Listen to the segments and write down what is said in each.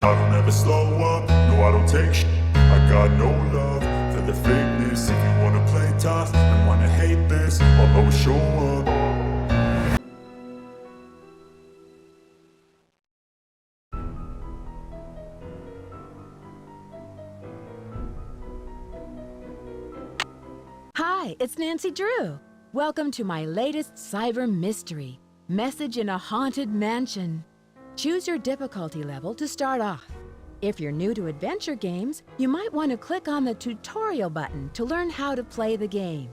I don't ever slow up, no I don't take shit. I got no love for the fakeness. If you wanna play tough and wanna hate this, I'll always show up. Hi, it's Nancy Drew. Welcome to my latest cyber mystery, Message in a Haunted Mansion. Choose your difficulty level to start off. If you're new to adventure games, you might want to click on the tutorial button to learn how to play the game.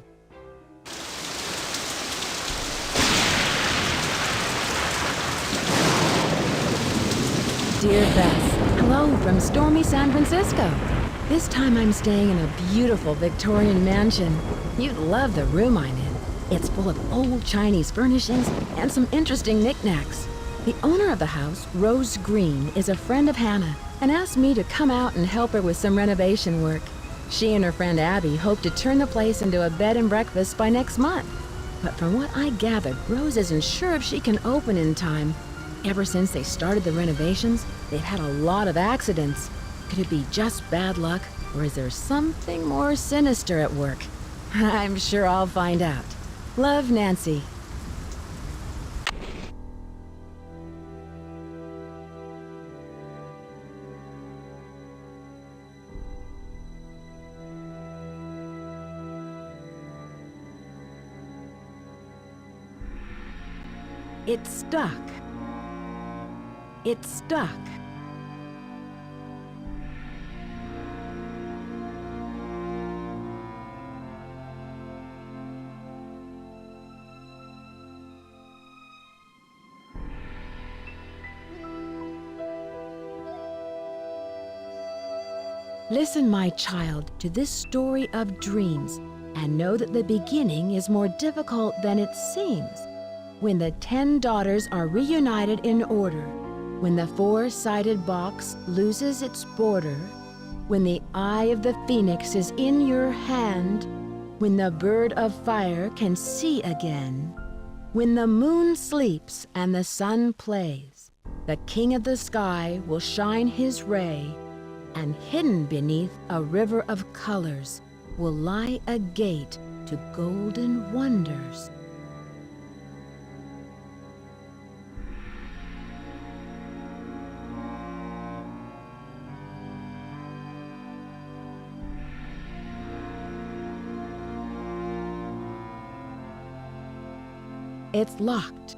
Dear Bess, hello from stormy San Francisco. This time I'm staying in a beautiful Victorian mansion. You'd love the room I'm in. It's full of old Chinese furnishings and some interesting knickknacks. The owner of the house, Rose Green, is a friend of Hannah and asked me to come out and help her with some renovation work. She and her friend Abby hope to turn the place into a bed and breakfast by next month. But from what I gathered, Rose isn't sure if she can open in time. Ever since they started the renovations, they've had a lot of accidents. Could it be just bad luck, or is there something more sinister at work? I'm sure I'll find out. Love, Nancy. It's stuck. It's stuck. Listen, my child, to this story of dreams, and know that the beginning is more difficult than it seems. When the 10 daughters are reunited in order, when the 4-sided box loses its border, when the eye of the phoenix is in your hand, when the bird of fire can see again, when the moon sleeps and the sun plays, the king of the sky will shine his ray, and hidden beneath a river of colors will lie a gate to golden wonders. It's locked.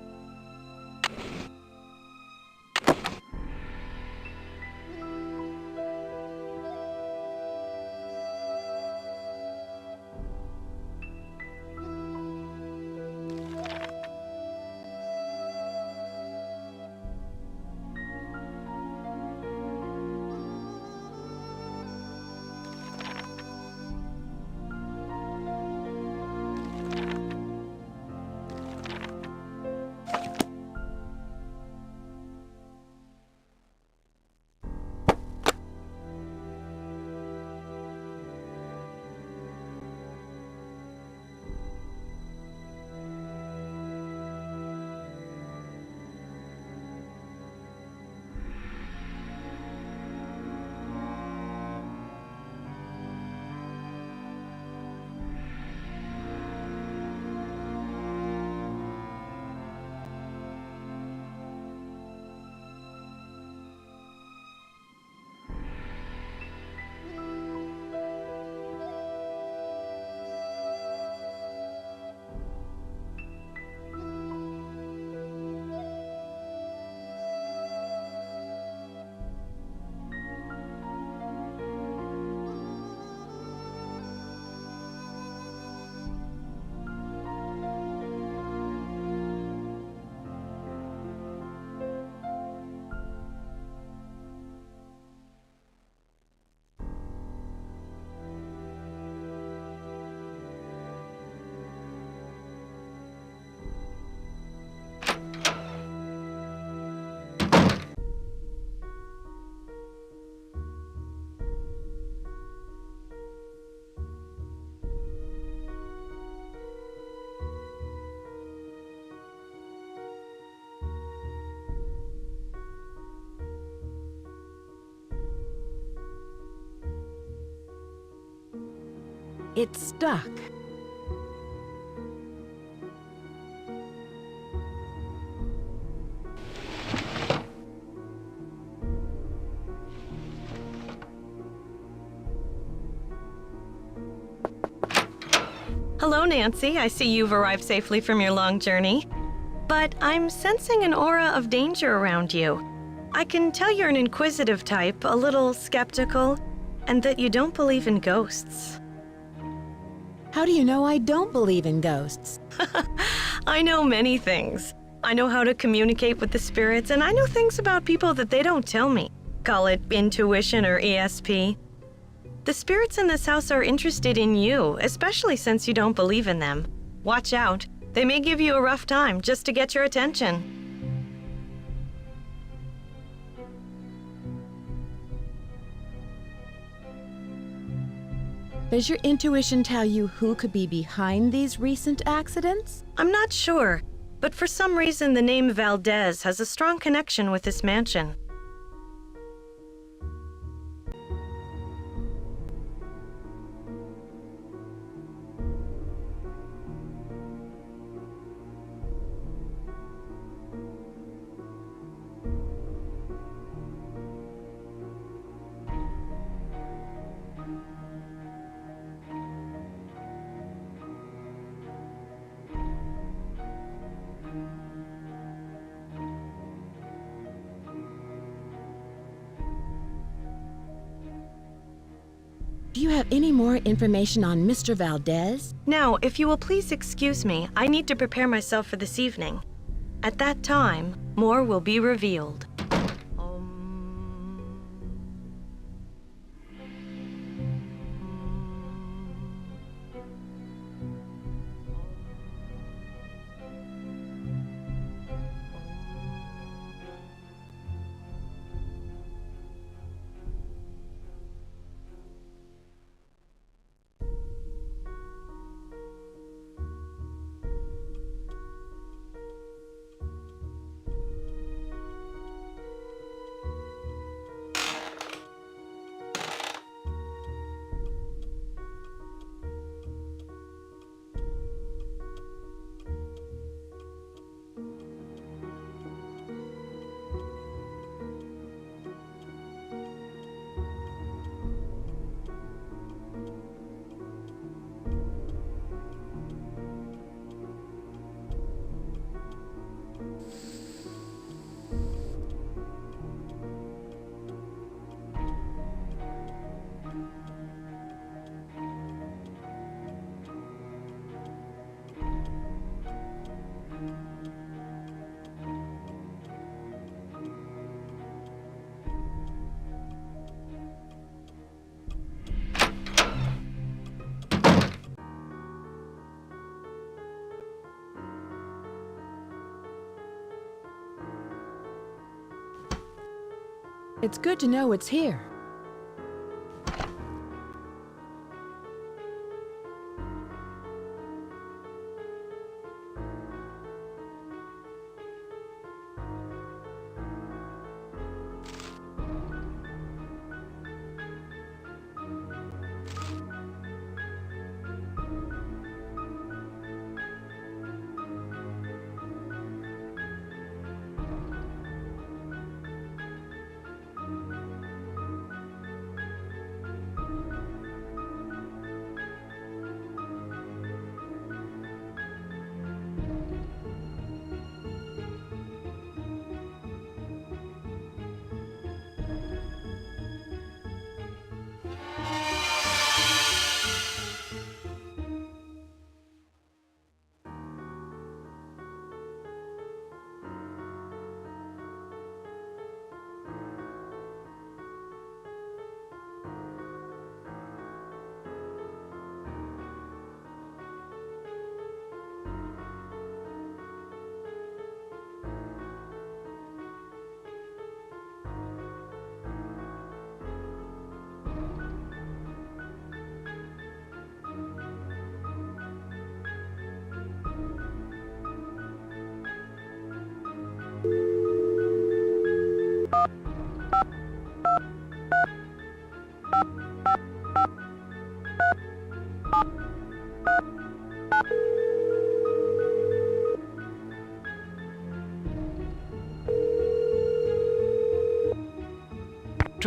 It's stuck. Hello, Nancy. I see you've arrived safely from your long journey. But I'm sensing an aura of danger around you. I can tell you're an inquisitive type, a little skeptical, and that you don't believe in ghosts. How do you know I don't believe in ghosts? I know many things. I know how to communicate with the spirits, and I know things about people that they don't tell me. Call it intuition or ESP. The spirits in this house are interested in you, especially since you don't believe in them. Watch out. They may give you a rough time just to get your attention. Does your intuition tell you who could be behind these recent accidents? I'm not sure, but for some reason the name Valdez has a strong connection with this mansion. Do you have any more information on Mr. Valdez? Now, if you will please excuse me, I need to prepare myself for this evening. At that time, more will be revealed. It's good to know it's here.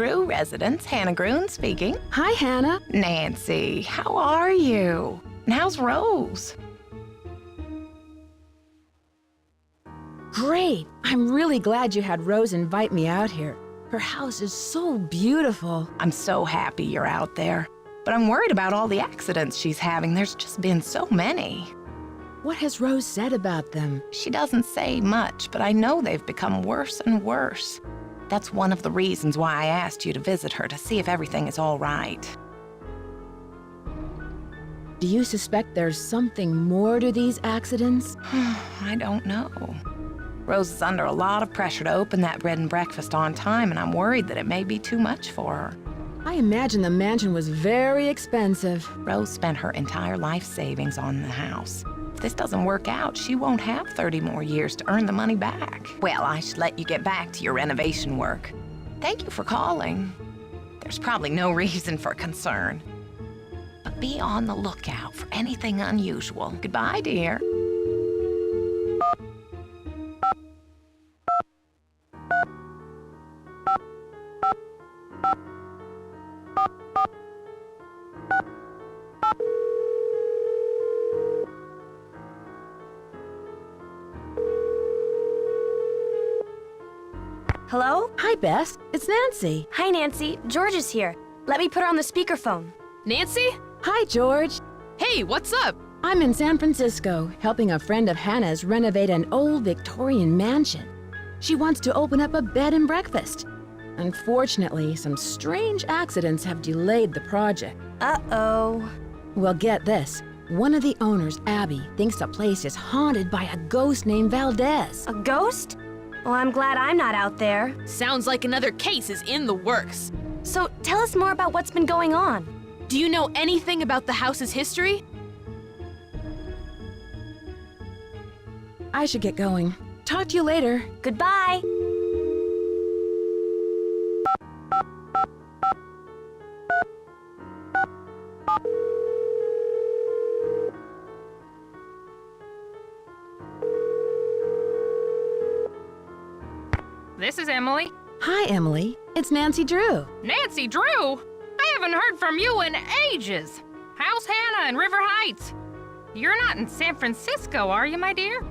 Drew residence, Hannah Gruen speaking. Hi, Hannah. Nancy, how are you? And how's Rose? Great. I'm really glad you had Rose invite me out here. Her house is so beautiful. I'm so happy you're out there. But I'm worried about all the accidents she's having. There's just been so many. What has Rose said about them? She doesn't say much, but I know they've become worse and worse. That's one of the reasons why I asked you to visit her, to see if everything is all right. Do you suspect there's something more to these accidents? I don't know. Rose is under a lot of pressure to open that bread and breakfast on time, and I'm worried that it may be too much for her. I imagine the mansion was very expensive. Rose spent her entire life savings on the house. If this doesn't work out, she won't have 30 more years to earn the money back. Well, I should let you get back to your renovation work. Thank you for calling. There's probably no reason for concern. But be on the lookout for anything unusual. Goodbye, dear. Hello? Hi, Bess. It's Nancy. Hi, Nancy. George is here. Let me put her on the speakerphone. Nancy? Hi, George. Hey, what's up? I'm in San Francisco, helping a friend of Hannah's renovate an old Victorian mansion. She wants to open up a bed and breakfast. Unfortunately, some strange accidents have delayed the project. Uh-oh. Well, get this. One of the owners, Abby, thinks the place is haunted by a ghost named Valdez. A ghost? Well, I'm glad I'm not out there. Sounds like another case is in the works. So tell us more about what's been going on. Do you know anything about the house's history? I should get going. Talk to you later. Goodbye. This is Emily. Hi, Emily. It's Nancy Drew. Nancy Drew? I haven't heard from you in ages. How's Hannah in River Heights? You're not in San Francisco, are you, my dear?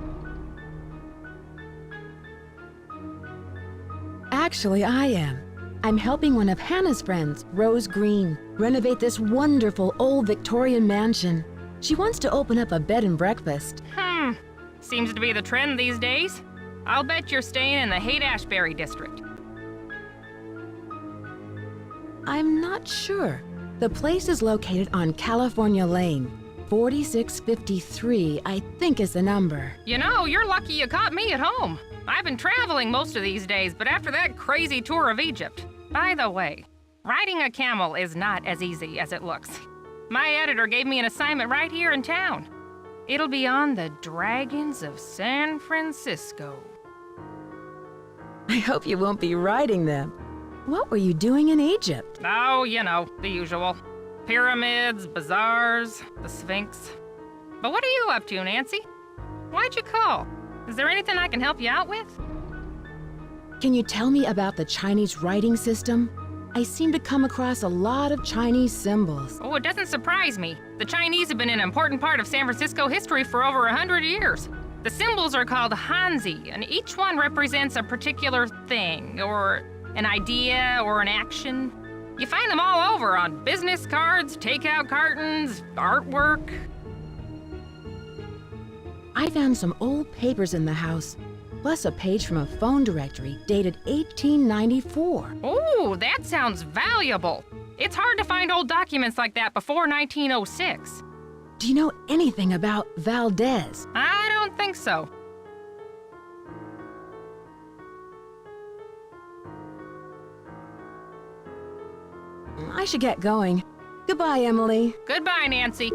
Actually, I am. I'm helping one of Hannah's friends, Rose Green, renovate this wonderful old Victorian mansion. She wants to open up a bed and breakfast. Seems to be the trend these days. I'll bet you're staying in the Haight-Ashbury district. I'm not sure. The place is located on California Lane. 4653, I think is the number. You know, you're lucky you caught me at home. I've been traveling most of these days, but after that crazy tour of Egypt. By the way, riding a camel is not as easy as it looks. My editor gave me an assignment right here in town. It'll be on the Dragons of San Francisco. I hope you won't be riding them. What were you doing in Egypt? Oh, you know, the usual. Pyramids, bazaars, the Sphinx. But what are you up to, Nancy? Why'd you call? Is there anything I can help you out with? Can you tell me about the Chinese writing system? I seem to come across a lot of Chinese symbols. Oh, it doesn't surprise me. The Chinese have been an important part of San Francisco history for over 100 years. The symbols are called Hanzi, and each one represents a particular thing, or an idea, or an action. You find them all over on business cards, takeout cartons, artwork. I found some old papers in the house, plus a page from a phone directory dated 1894. Ooh, that sounds valuable. It's hard to find old documents like that before 1906. Do you know anything about Valdez? I don't think so. I should get going. Goodbye, Emily. Goodbye, Nancy.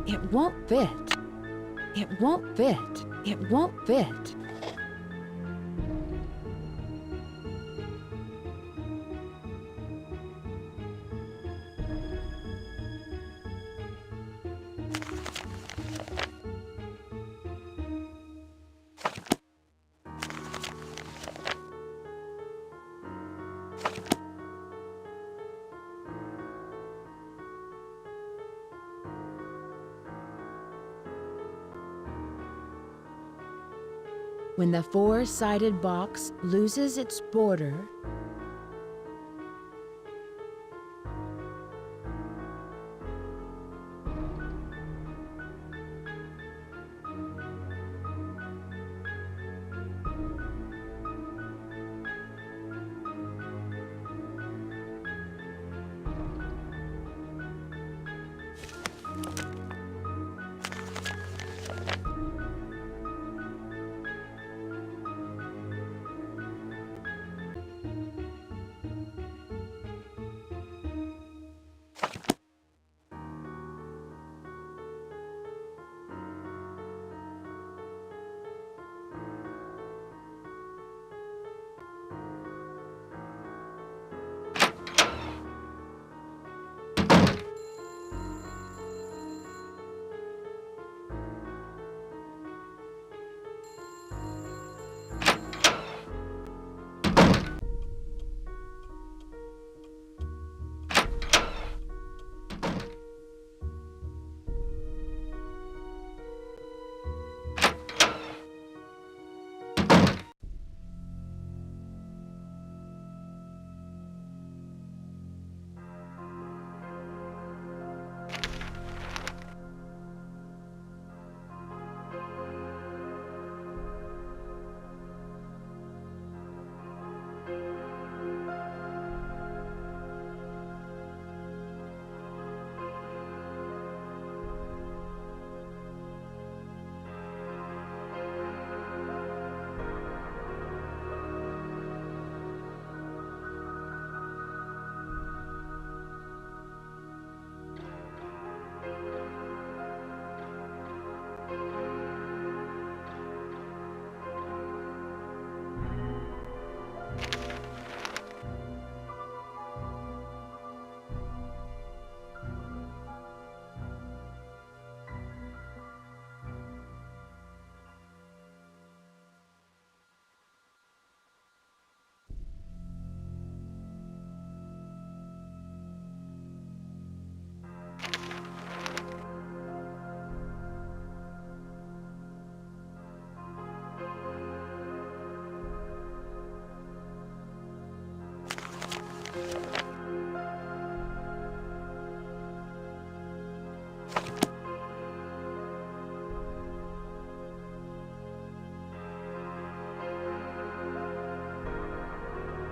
It won't fit. It won't fit. It won't fit. When the four-sided box loses its border,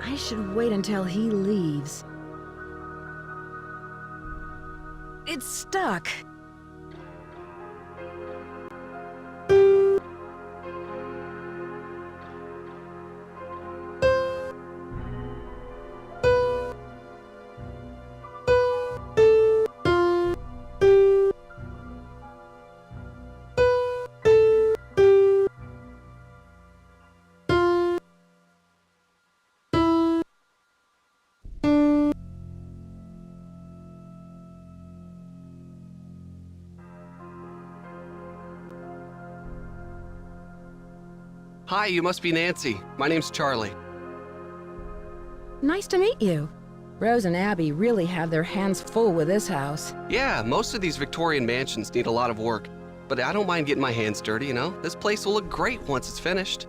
I should wait until he leaves. It's stuck. Hi, you must be Nancy. My name's Charlie. Nice to meet you. Rose and Abby really have their hands full with this house. Yeah, most of these Victorian mansions need a lot of work, but I don't mind getting my hands dirty, you know? This place will look great once it's finished.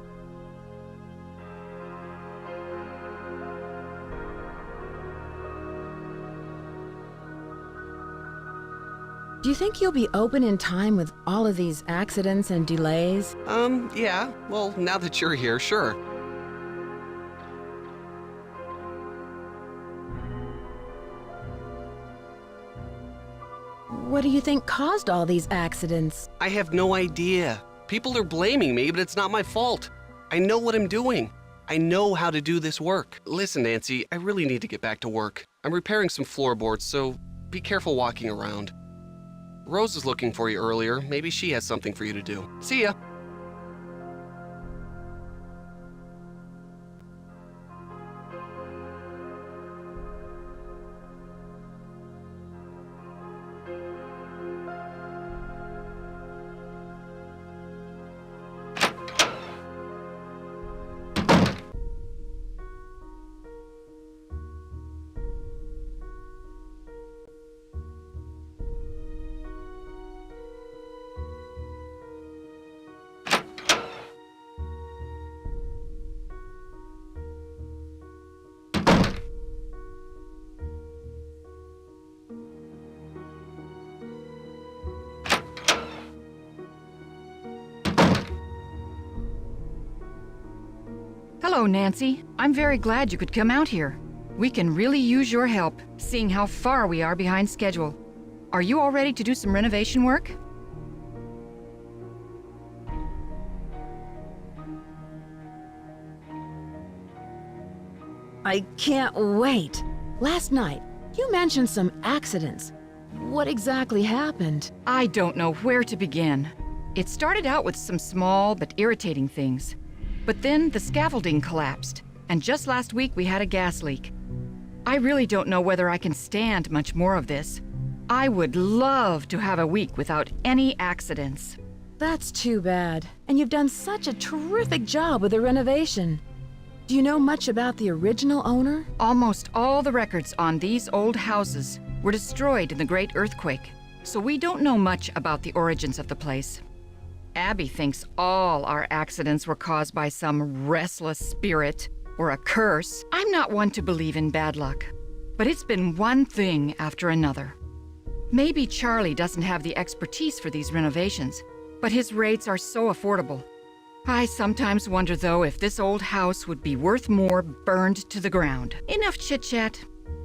Do you think you'll be open in time with all of these accidents and delays? Yeah. Well, now that you're here, sure. What do you think caused all these accidents? I have no idea. People are blaming me, but it's not my fault. I know what I'm doing. I know how to do this work. Listen, Nancy, I really need to get back to work. I'm repairing some floorboards, so be careful walking around. Rose was looking for you earlier. Maybe she has something for you to do. See ya. Hello, Nancy. I'm very glad you could come out here. We can really use your help, seeing how far we are behind schedule. Are you all ready to do some renovation work? I can't wait. Last night, you mentioned some accidents. What exactly happened? I don't know where to begin. It started out with some small but irritating things. But then the scaffolding collapsed, and just last week we had a gas leak. I really don't know whether I can stand much more of this. I would love to have a week without any accidents. That's too bad. And you've done such a terrific job with the renovation. Do you know much about the original owner? Almost all the records on these old houses were destroyed in the Great Earthquake, so we don't know much about the origins of the place. Abby thinks all our accidents were caused by some restless spirit or a curse. I'm not one to believe in bad luck, but it's been one thing after another. Maybe Charlie doesn't have the expertise for these renovations, but his rates are so affordable. I sometimes wonder, though, if this old house would be worth more burned to the ground. Enough chit-chat.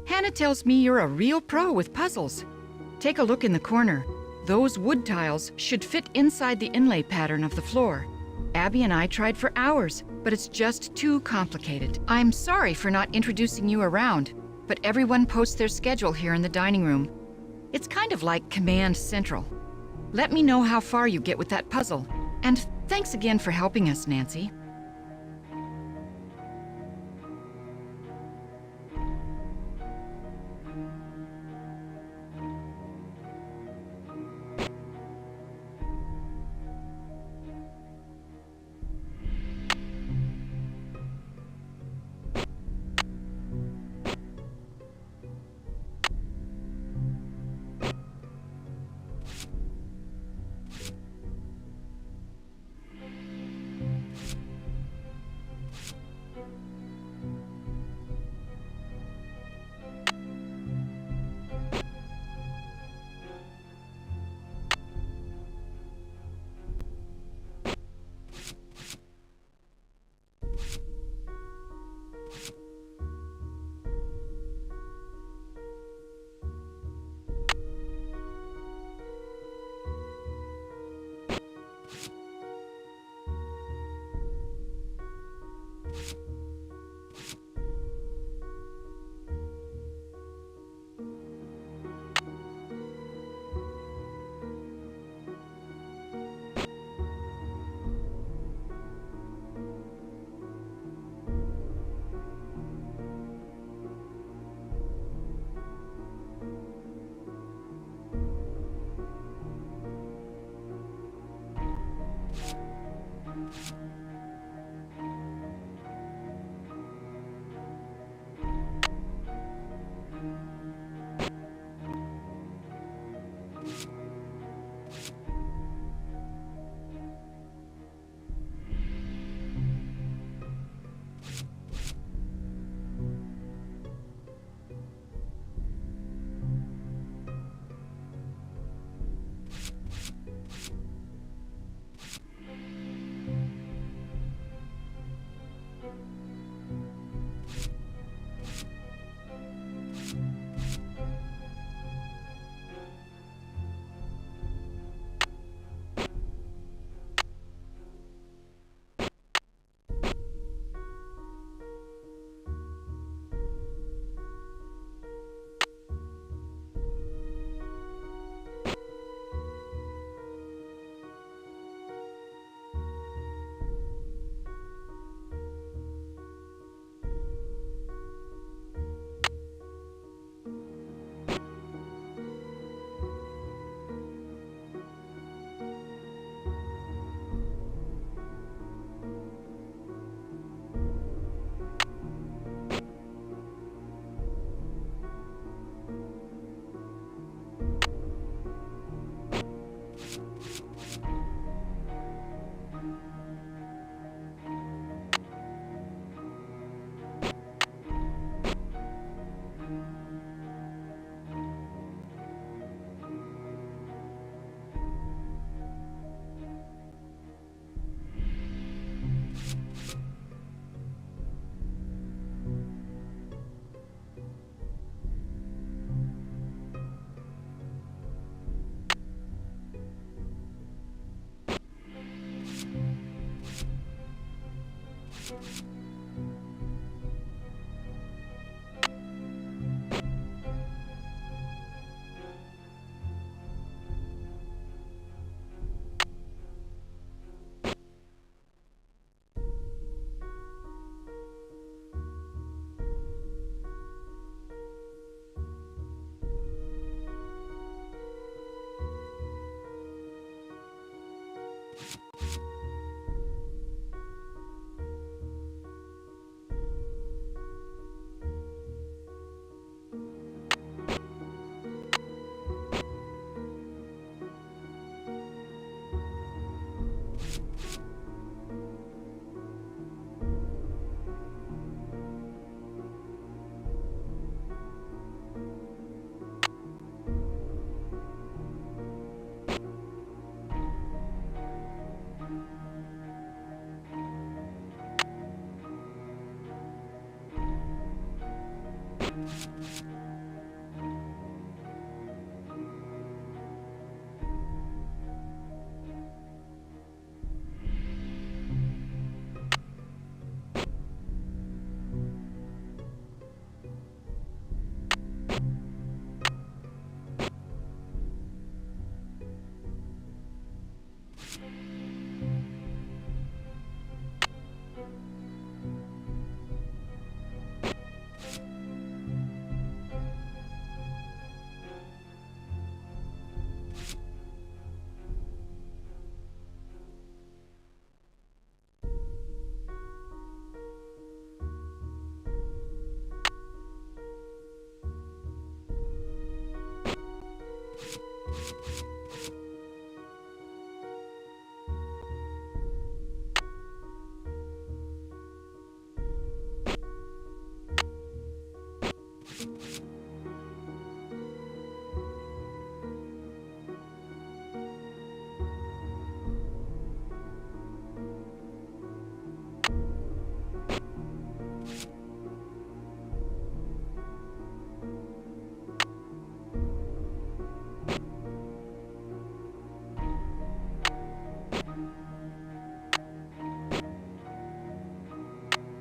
Hannah tells me you're a real pro with puzzles. Take a look in the corner. Those wood tiles should fit inside the inlay pattern of the floor. Abby and I tried for hours, but it's just too complicated. I'm sorry for not introducing you around, but everyone posts their schedule here in the dining room. It's kind of like Command Central. Let me know how far you get with that puzzle. And thanks again for helping us, Nancy.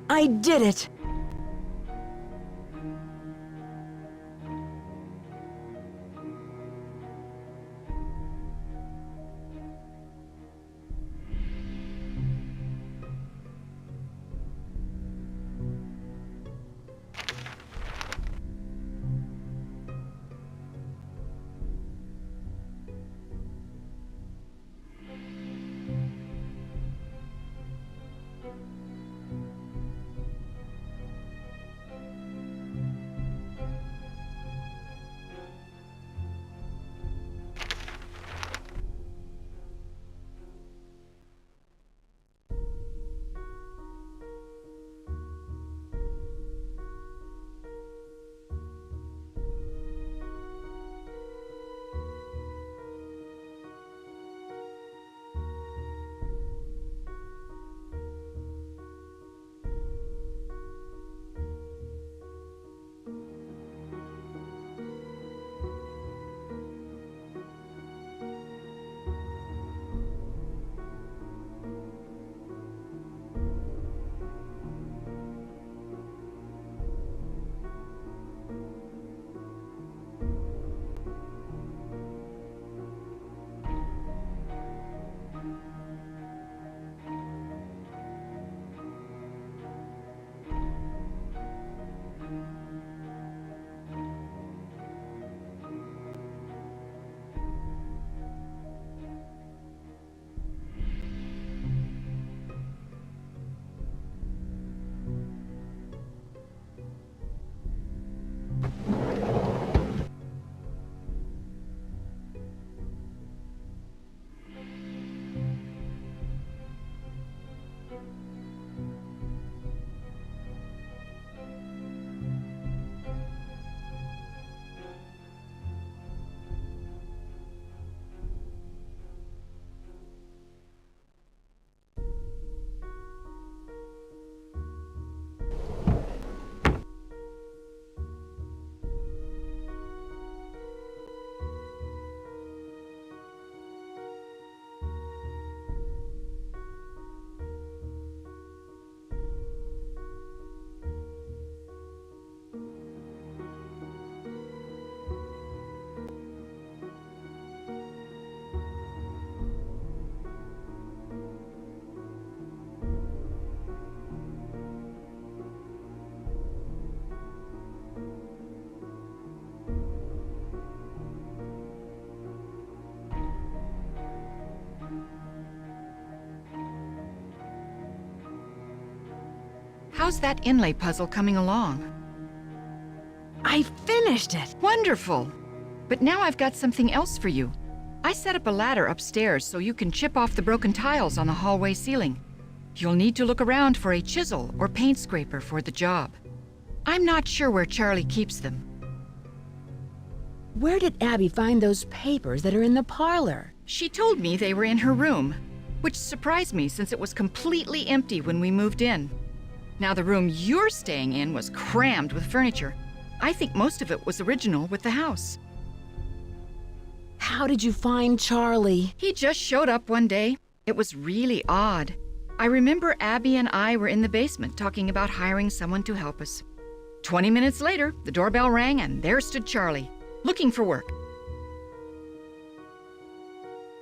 I did it! How's that inlay puzzle coming along? I finished it! Wonderful! But now I've got something else for you. I set up a ladder upstairs so you can chip off the broken tiles on the hallway ceiling. You'll need to look around for a chisel or paint scraper for the job. I'm not sure where Charlie keeps them. Where did Abby find those papers that are in the parlor? She told me they were in her room, which surprised me since it was completely empty when we moved in. Now the room you're staying in was crammed with furniture. I think most of it was original with the house. How did you find Charlie? He just showed up one day. It was really odd. I remember Abby and I were in the basement talking about hiring someone to help us. 20 minutes later, the doorbell rang and there stood Charlie, looking for work.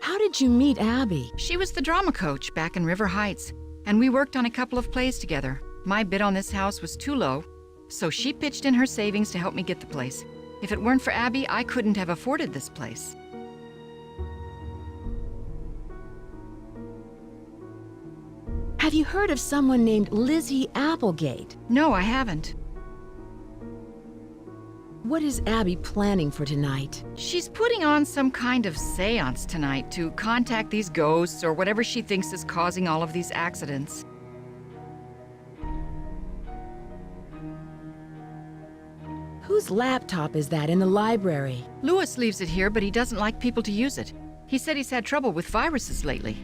How did you meet Abby? She was the drama coach back in River Heights, and we worked on a couple of plays together. My bid on this house was too low, so she pitched in her savings to help me get the place. If it weren't for Abby, I couldn't have afforded this place. Have you heard of someone named Lizzie Applegate? No, I haven't. What is Abby planning for tonight? She's putting on some kind of seance tonight to contact these ghosts or whatever she thinks is causing all of these accidents. Whose laptop is that in the library? Lewis leaves it here, but he doesn't like people to use it. He said he's had trouble with viruses lately.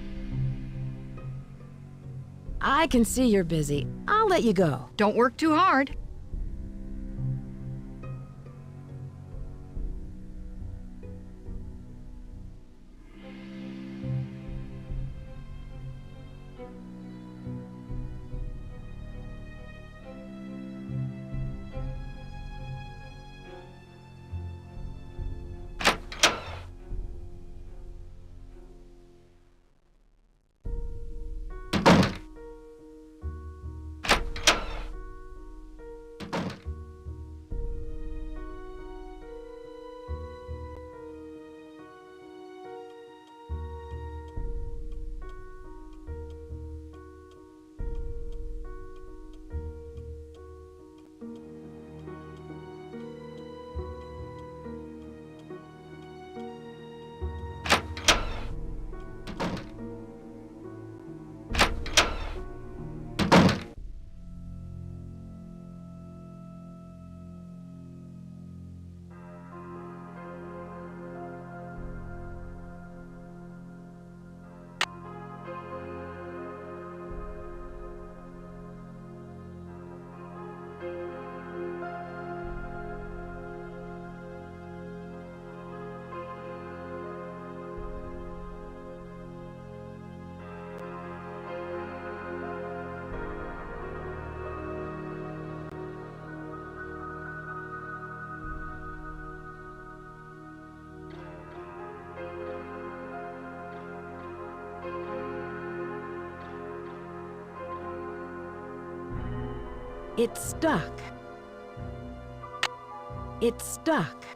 I can see you're busy. I'll let you go. Don't work too hard. It's stuck. It's stuck.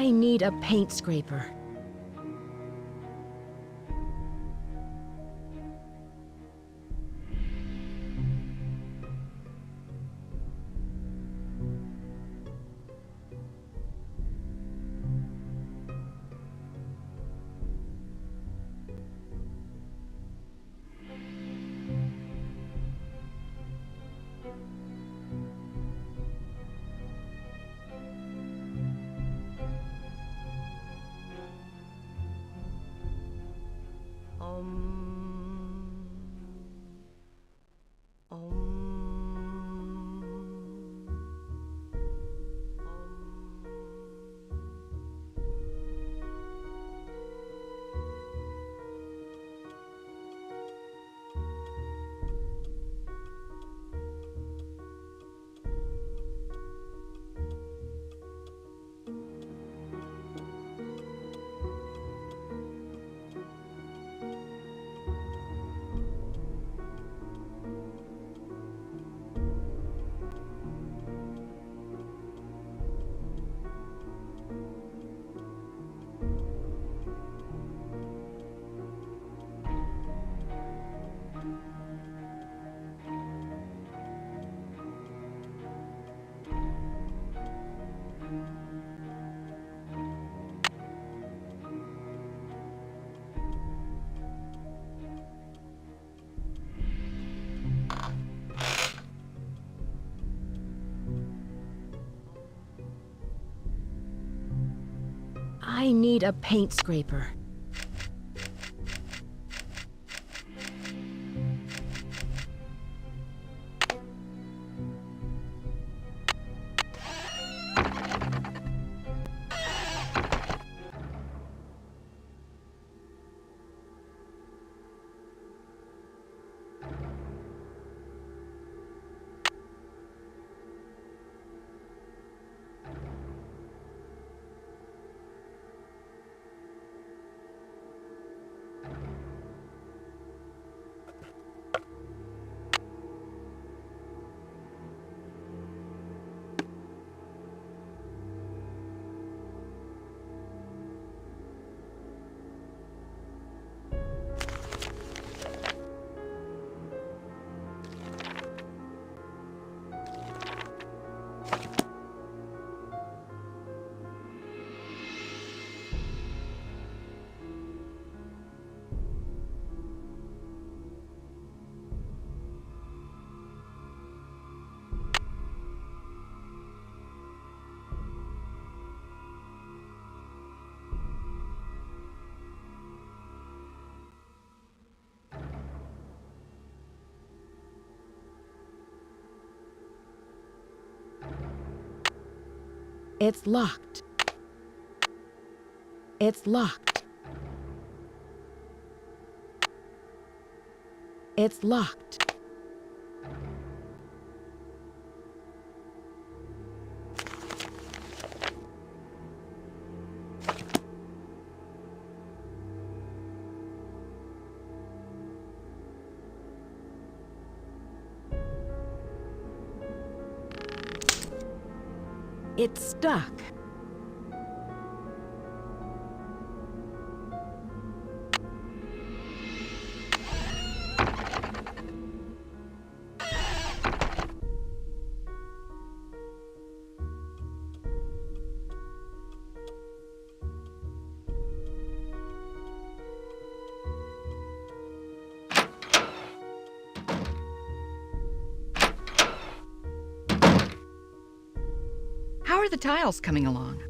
I need a paint scraper. I need a paint scraper. It's locked. It's locked. It's locked. It's stuck. How are the tiles coming along?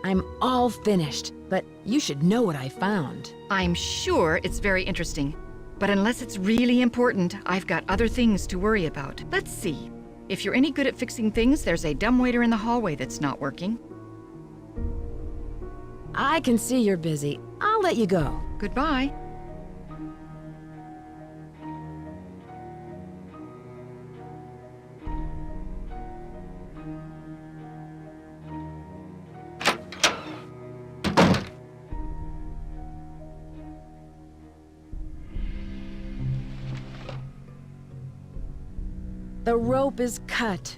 I'm all finished, but you should know what I found. I'm sure it's very interesting, but unless it's really important, I've got other things to worry about. Let's see. If you're any good at fixing things, there's a dumbwaiter in the hallway that's not working. I can see you're busy. I'll let you go. Goodbye. The rope is cut.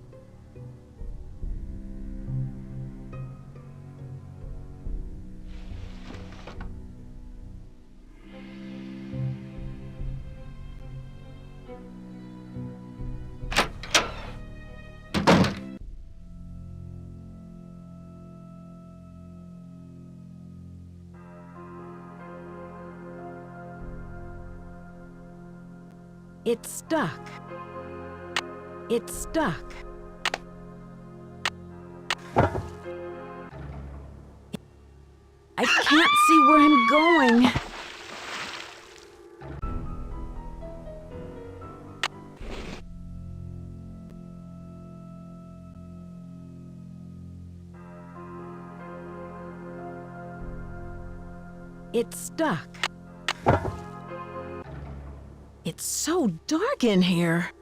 It's stuck. It's stuck. I can't see where I'm going. It's stuck. It's so dark in here.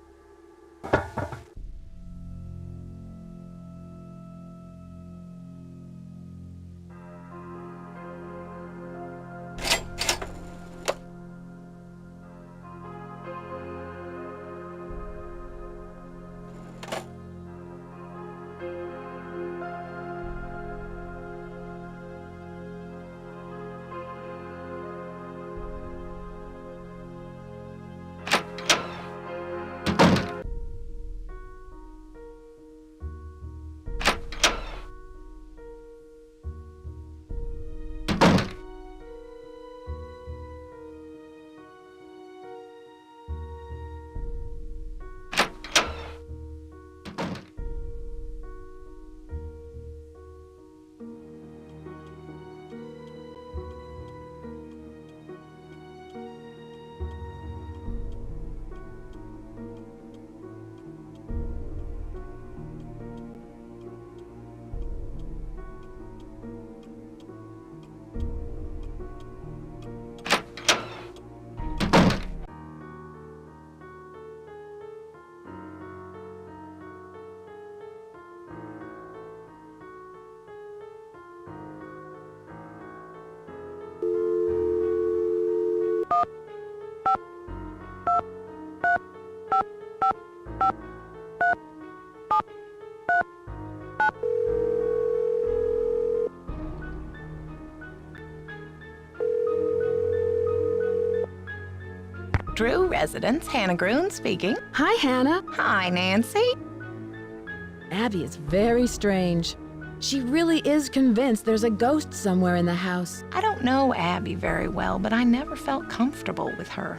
Drew residence, Hannah Groon speaking. Hi, Hannah. Hi, Nancy. Abby is very strange. She really is convinced there's a ghost somewhere in the house. I don't know Abby very well, but I never felt comfortable with her.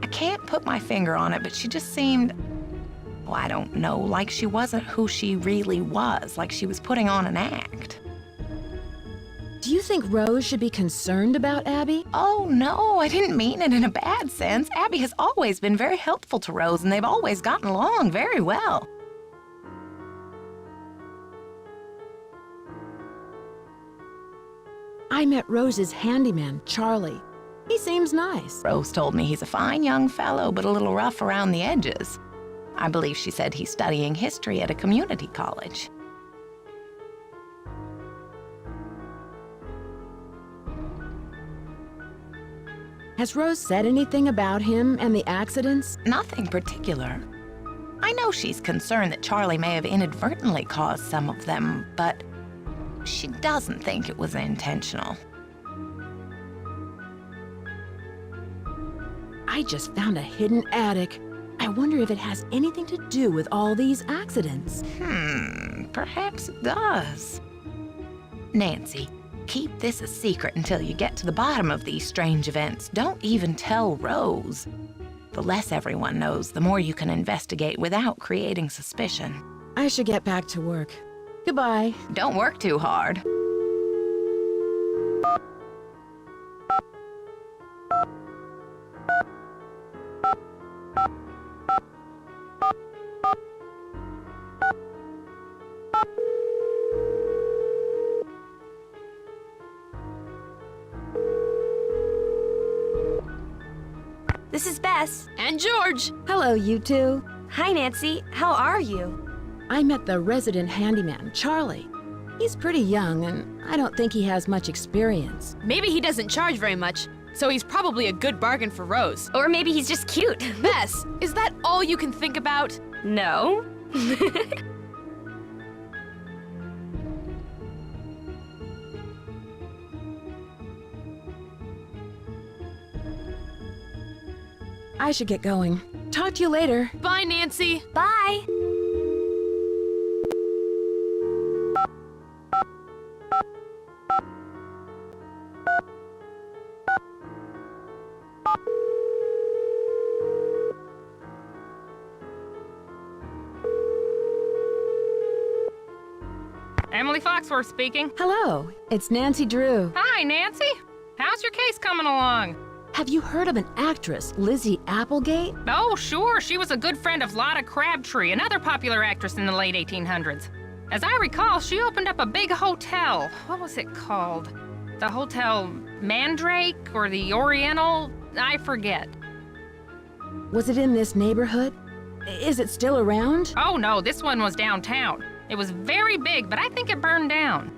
I can't put my finger on it, but she just seemed, well, I don't know, like she wasn't who she really was, like she was putting on an act. Do you think Rose should be concerned about Abby? Oh, no, I didn't mean it in a bad sense. Abby has always been very helpful to Rose, and they've always gotten along very well. I met Rose's handyman, Charlie. He seems nice. Rose told me he's a fine young fellow, but a little rough around the edges. I believe she said he's studying history at a community college. Has Rose said anything about him and the accidents? Nothing particular. I know she's concerned that Charlie may have inadvertently caused some of them, but she doesn't think it was intentional. I just found a hidden attic. I wonder if it has anything to do with all these accidents. Perhaps it does. Nancy, keep this a secret until you get to the bottom of these strange events. Don't even tell Rose. The less everyone knows, the more you can investigate without creating suspicion. I should get back to work. Goodbye. Don't work too hard. This is Bess. And George. Hello, you two. Hi, Nancy. How are you? I met the resident handyman, Charlie. He's pretty young, and I don't think he has much experience. Maybe he doesn't charge very much, so he's probably a good bargain for Rose. Or maybe he's just cute. Bess, is that all you can think about? No. I should get going. Talk to you later. Bye, Nancy. Bye. Emily Foxworth speaking. Hello, it's Nancy Drew. Hi, Nancy. How's your case coming along? Have you heard of an actress, Lizzie Applegate? Oh, sure. She was a good friend of Lotta Crabtree, another popular actress in the late 1800s. As I recall, she opened up a big hotel. What was it called? The Hotel Mandrake or the Oriental? I forget. Was it in this neighborhood? Is it still around? Oh, no, this one was downtown. It was very big, but I think it burned down.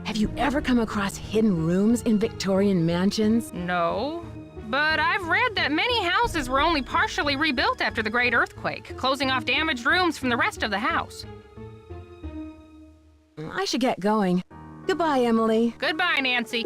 Have you ever come across hidden rooms in Victorian mansions? No. But I've read that many houses were only partially rebuilt after the Great Earthquake, closing off damaged rooms from the rest of the house. I should get going. Goodbye, Emily. Goodbye, Nancy.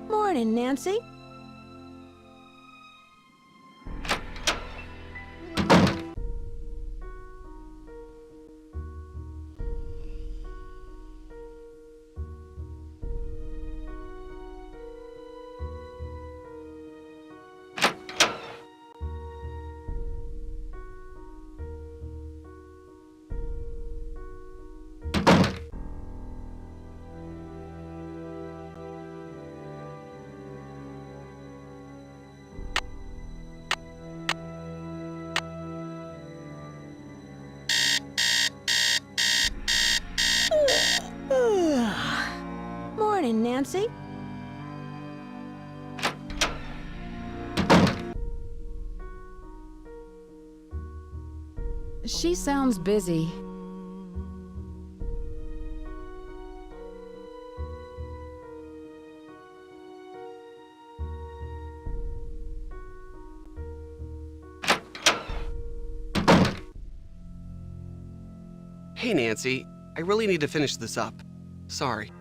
Morning, Nancy. Morning, Nancy. She sounds busy. Hey, Nancy. I really need to finish this up. Sorry.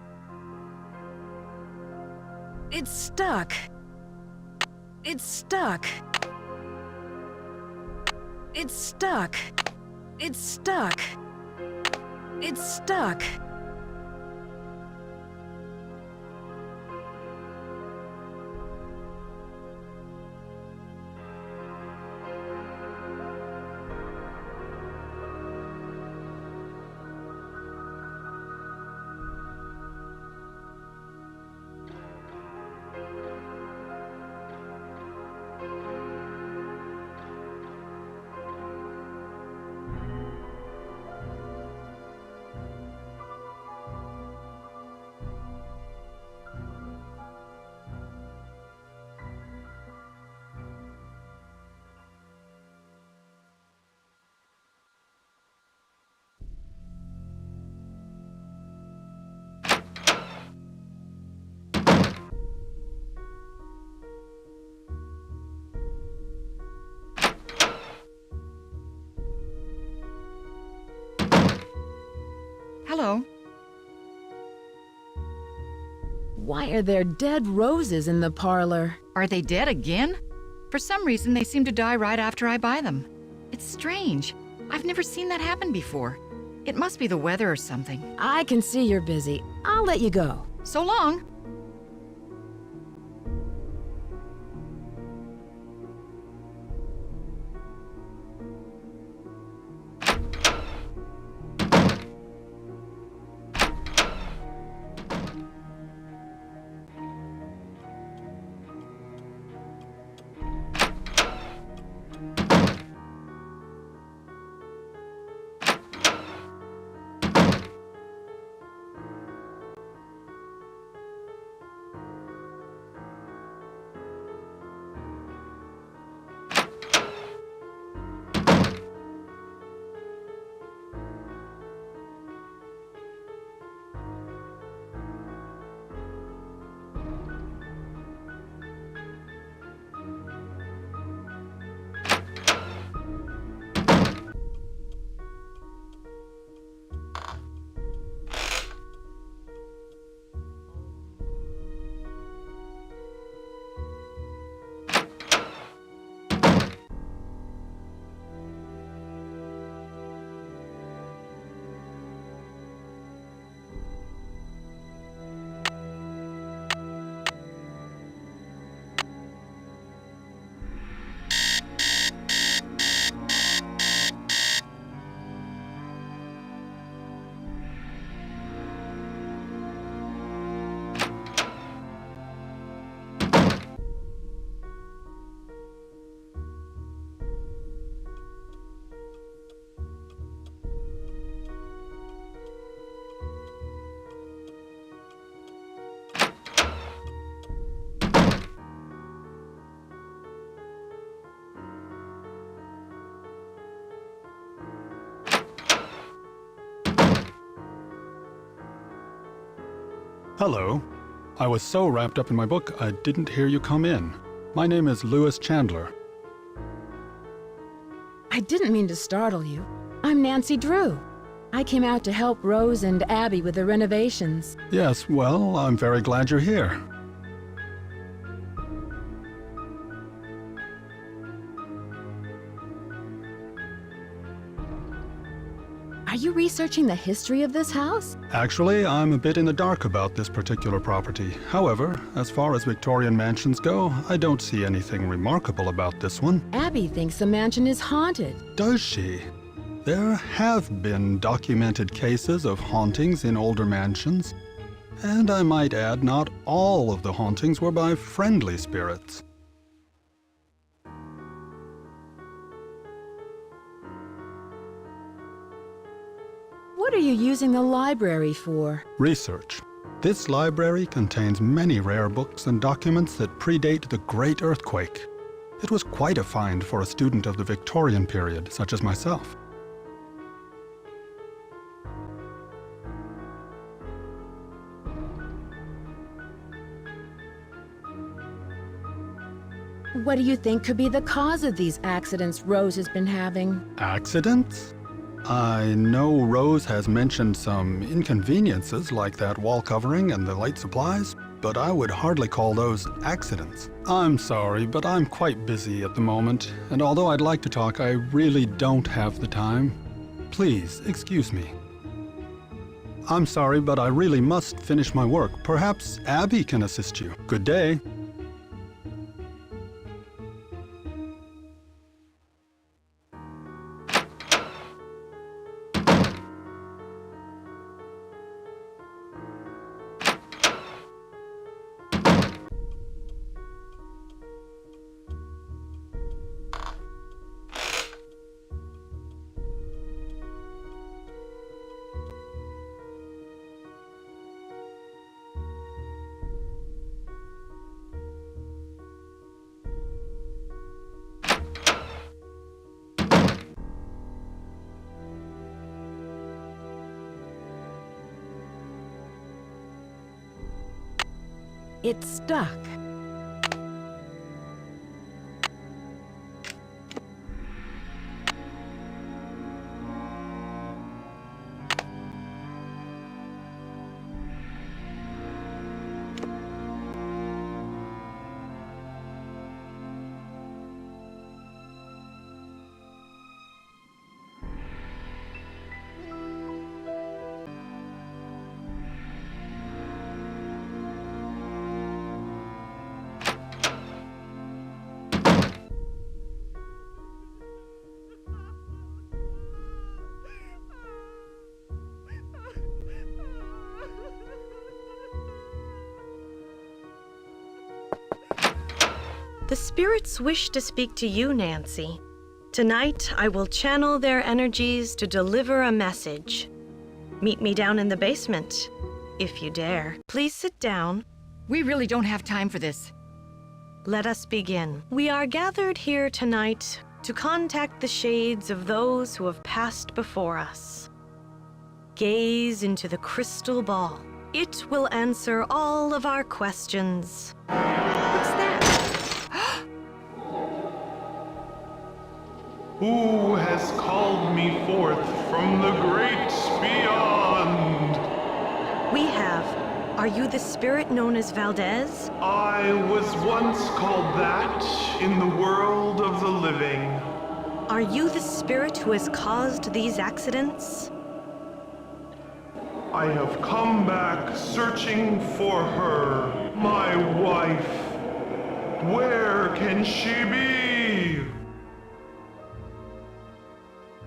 It's stuck. It's stuck. It's stuck. It's stuck. It's stuck. Hello. Why are there dead roses in the parlor? Are they dead again? For some reason, they seem to die right after I buy them. It's strange. I've never seen that happen before. It must be the weather or something. I can see you're busy. I'll let you go. So long. Hello. I was so wrapped up in my book, I didn't hear you come in. My name is Lewis Chandler. I didn't mean to startle you. I'm Nancy Drew. I came out to help Rose and Abby with the renovations. Yes, well, I'm very glad you're here. Are you researching the history of this house? Actually, I'm a bit in the dark about this particular property. However, as far as Victorian mansions go, I don't see anything remarkable about this one. Abby thinks the mansion is haunted. Does she? There have been documented cases of hauntings in older mansions. And I might add, not all of the hauntings were by friendly spirits. What are you using the library for? Research. This library contains many rare books and documents that predate the Great Earthquake. It was quite a find for a student of the Victorian period, such as myself. What do you think could be the cause of these accidents Rose has been having? Accidents? I know Rose has mentioned some inconveniences like that wall covering and the light supplies. but I would hardly call those accidents. I'm sorry, but I'm quite busy at the moment, and although I'd like to talk, I really don't have the time. Please, excuse me. I'm sorry, but I really must finish my work. Perhaps Abby can assist you. Good day. It's stuck. The spirits wish to speak to you, Nancy. Tonight, I will channel their energies to deliver a message. Meet me down in the basement, if you dare. Please sit down. We really don't have time for this. Let us begin. We are gathered here tonight to contact the shades of those who have passed before us. Gaze into the crystal ball. It will answer all of our questions. What's that? Who has called me forth from the great beyond? We have. Are you the spirit known as Valdez? I was once called that in the world of the living. Are you the spirit who has caused these accidents? I have come back searching for her, my wife. Where can she be?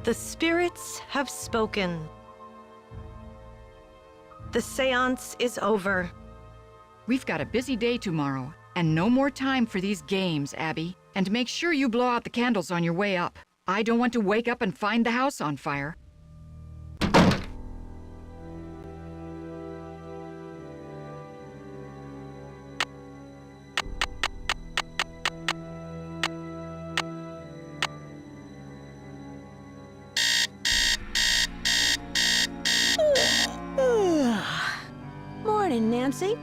The spirits have spoken. The seance is over. We've got a busy day tomorrow, and no more time for these games, Abby. And make sure you blow out the candles on your way up. I don't want to wake up and find the house on fire. Morning, Nancy.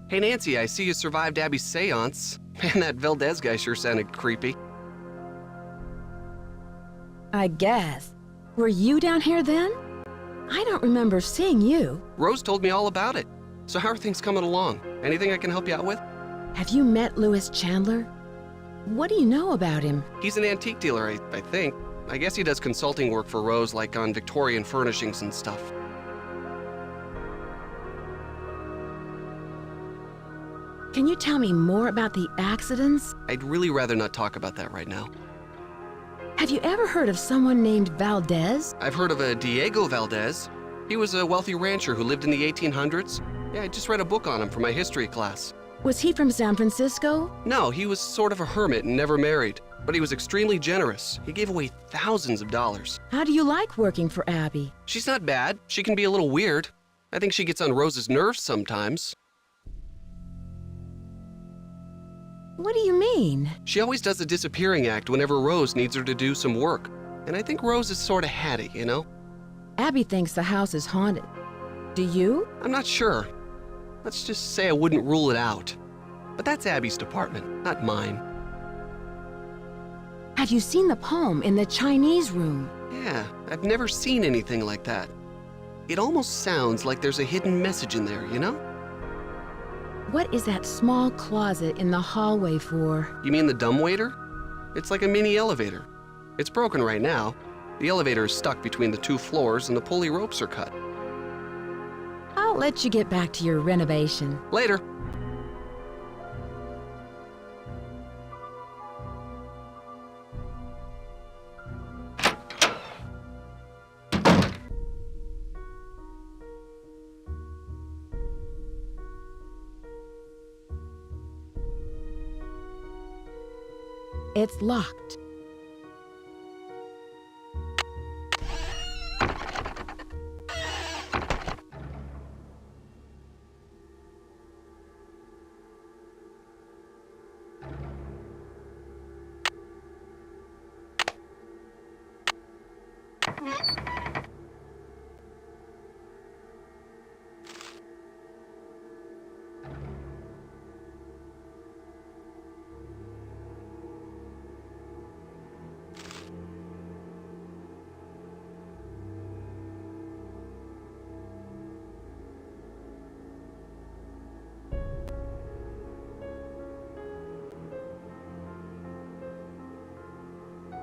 Hey Nancy, I see you survived Abby's seance. Man, that Valdez guy sure sounded creepy. I guess. Were you down here then? I don't remember seeing you. Rose told me all about it. So how are things coming along? Anything I can help you out with? Have you met Louis Chandler? What do you know about him? He's an antique dealer, I think. I guess he does consulting work for Rose, like on Victorian furnishings and stuff. Can you tell me more about the accidents? I'd really rather not talk about that right now. Have you ever heard of someone named Valdez? I've heard of a Diego Valdez. He was a wealthy rancher who lived in the 1800s. Yeah, I just read a book on him for my history class. Was he from San Francisco? No, he was sort of a hermit and never married. But he was extremely generous. He gave away thousands of dollars. How do you like working for Abby? She's not bad. She can be a little weird. I think she gets on Rose's nerves sometimes. What do you mean? She always does a disappearing act whenever Rose needs her to do some work. And I think Rose is sort of had it, you know? Abby thinks the house is haunted. Do you? I'm not sure. Let's just say I wouldn't rule it out. But that's Abby's department, not mine. Have you seen the poem in the Chinese room? Yeah, I've never seen anything like that. It almost sounds like there's a hidden message in there, you know? What is that small closet in the hallway for? You mean the dumbwaiter? It's like a mini elevator. It's broken right now. The elevator is stuck between the 2 floors and the pulley ropes are cut. I'll let you get back to your renovation. Later. It's locked.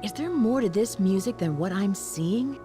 Is there more to this music than what I'm seeing?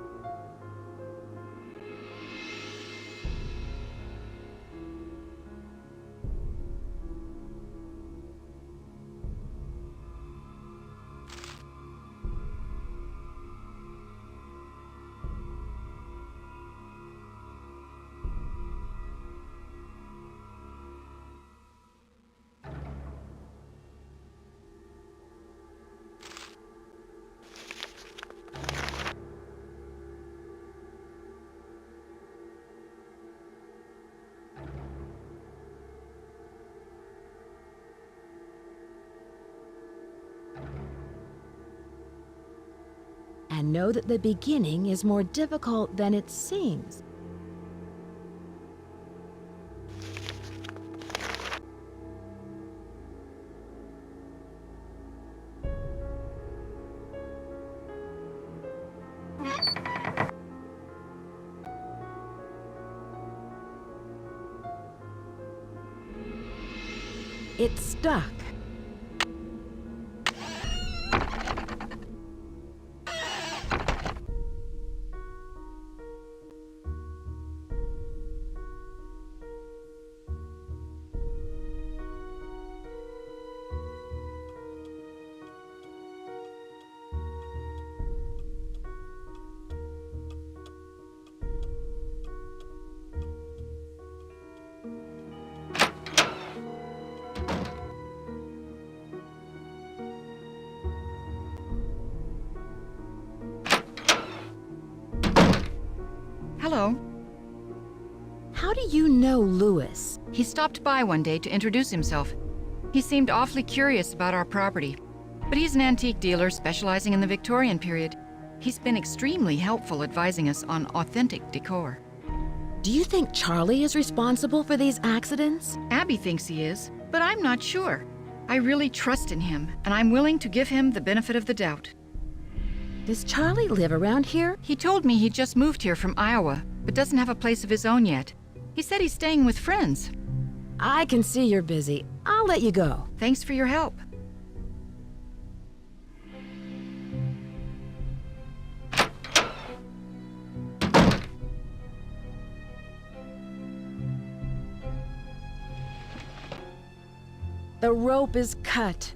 And know that the beginning is more difficult than it seems. It's stuck. Hello. How do you know Louis? He stopped by one day to introduce himself. He seemed awfully curious about our property, but he's an antique dealer specializing in the Victorian period. He's been extremely helpful advising us on authentic decor. Do you think Charlie is responsible for these accidents? Abby thinks he is, but I'm not sure. I really trust in him, and I'm willing to give him the benefit of the doubt. Does Charlie live around here? He told me he just moved here from Iowa, but doesn't have a place of his own yet. He said he's staying with friends. I can see you're busy. I'll let you go. Thanks for your help. The rope is cut.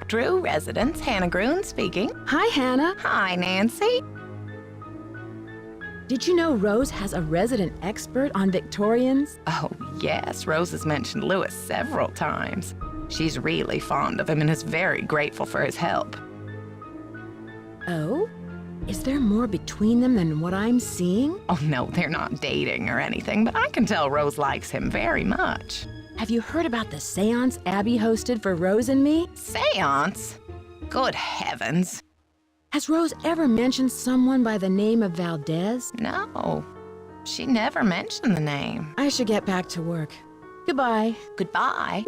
Drew residence, Hannah Groon speaking. Hi, Hannah. Hi, Nancy. Did you know Rose has a resident expert on Victorians? Oh, yes, Rose has mentioned Lewis several times. She's really fond of him and is very grateful for his help. Oh? Is there more between them than what I'm seeing? Oh, no, they're not dating or anything, but I can tell Rose likes him very much. Have you heard about the seance Abby hosted for Rose and me? Seance? Good heavens. Has Rose ever mentioned someone by the name of Valdez? No, she never mentioned the name. I should get back to work. Goodbye. Goodbye.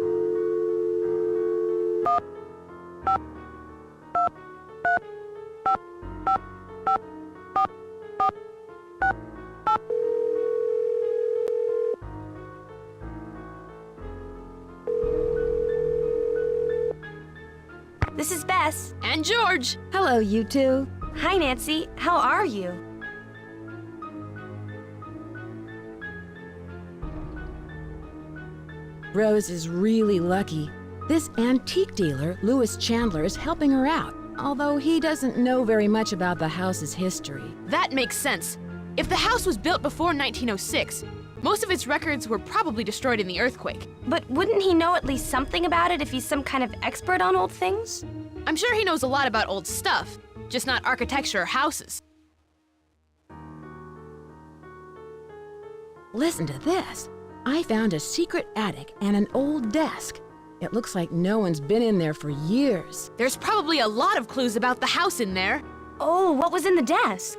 This is Bess. And George. Hello, you two. Hi, Nancy. How are you? Rose is really lucky. This antique dealer, Lewis Chandler, is helping her out, although he doesn't know very much about the house's history. That makes sense. If the house was built before 1906, most of its records were probably destroyed in the earthquake. But wouldn't he know at least something about it if he's some kind of expert on old things? I'm sure he knows a lot about old stuff, just not architecture or houses. Listen to this. I found a secret attic and an old desk. It looks like no one's been in there for years. There's probably a lot of clues about the house in there. Oh, what was in the desk?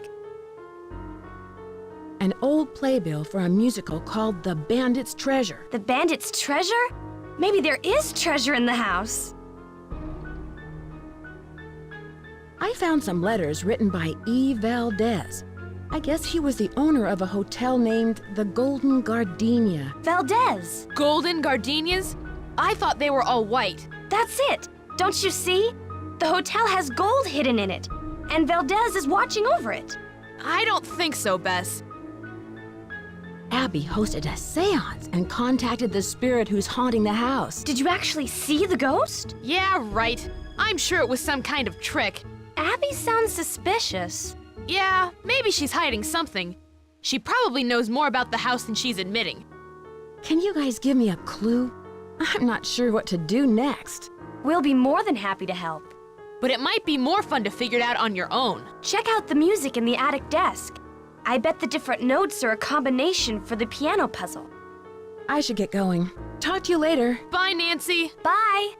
An old playbill for a musical called The Bandit's Treasure. The Bandit's Treasure? Maybe there is treasure in the house. I found some letters written by E. Valdez. I guess he was the owner of a hotel named the Golden Gardenia. Valdez! Golden gardenias? I thought they were all white. That's it! Don't you see? The hotel has gold hidden in it, and Valdez is watching over it. I don't think so, Bess. Abby hosted a seance and contacted the spirit who's haunting the house. Did you actually see the ghost? Yeah, right. I'm sure it was some kind of trick. Abby sounds suspicious. Yeah, maybe she's hiding something. She probably knows more about the house than she's admitting. Can you guys give me a clue? I'm not sure what to do next. We'll be more than happy to help. But it might be more fun to figure it out on your own. Check out the music in the attic desk. I bet the different notes are a combination for the piano puzzle. I should get going. Talk to you later. Bye, Nancy. Bye!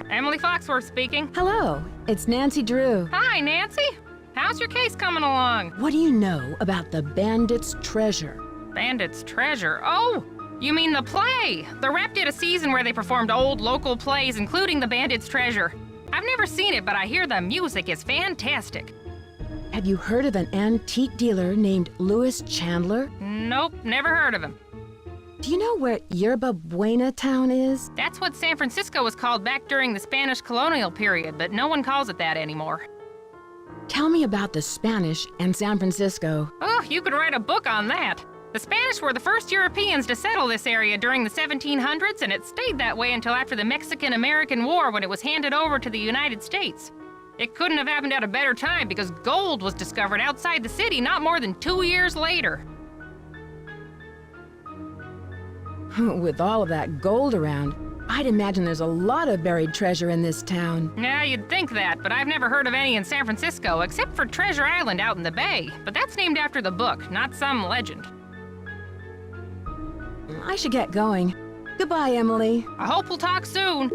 Emily Foxworth speaking. Hello, it's Nancy Drew. Hi, Nancy. How's your case coming along? What do you know about the Bandit's Treasure? Bandit's Treasure? Oh, you mean the play? The Rep did a season where they performed old local plays, including the Bandit's Treasure. I've never seen it, but I hear the music is fantastic. Have you heard of an antique dealer named Lewis Chandler? Nope, never heard of him. Do you know where Yerba Buena town is? That's what San Francisco was called back during the Spanish colonial period, but no one calls it that anymore. Tell me about the Spanish and San Francisco. Oh, you could write a book on that. The Spanish were the first Europeans to settle this area during the 1700s, and it stayed that way until after the Mexican-American War when it was handed over to the United States. It couldn't have happened at a better time because gold was discovered outside the city not more than 2 years later. With all of that gold around, I'd imagine there's a lot of buried treasure in this town. Yeah, you'd think that, but I've never heard of any in San Francisco, except for Treasure Island out in the bay. But that's named after the book, not some legend. I should get going. Goodbye, Emily. I hope we'll talk soon.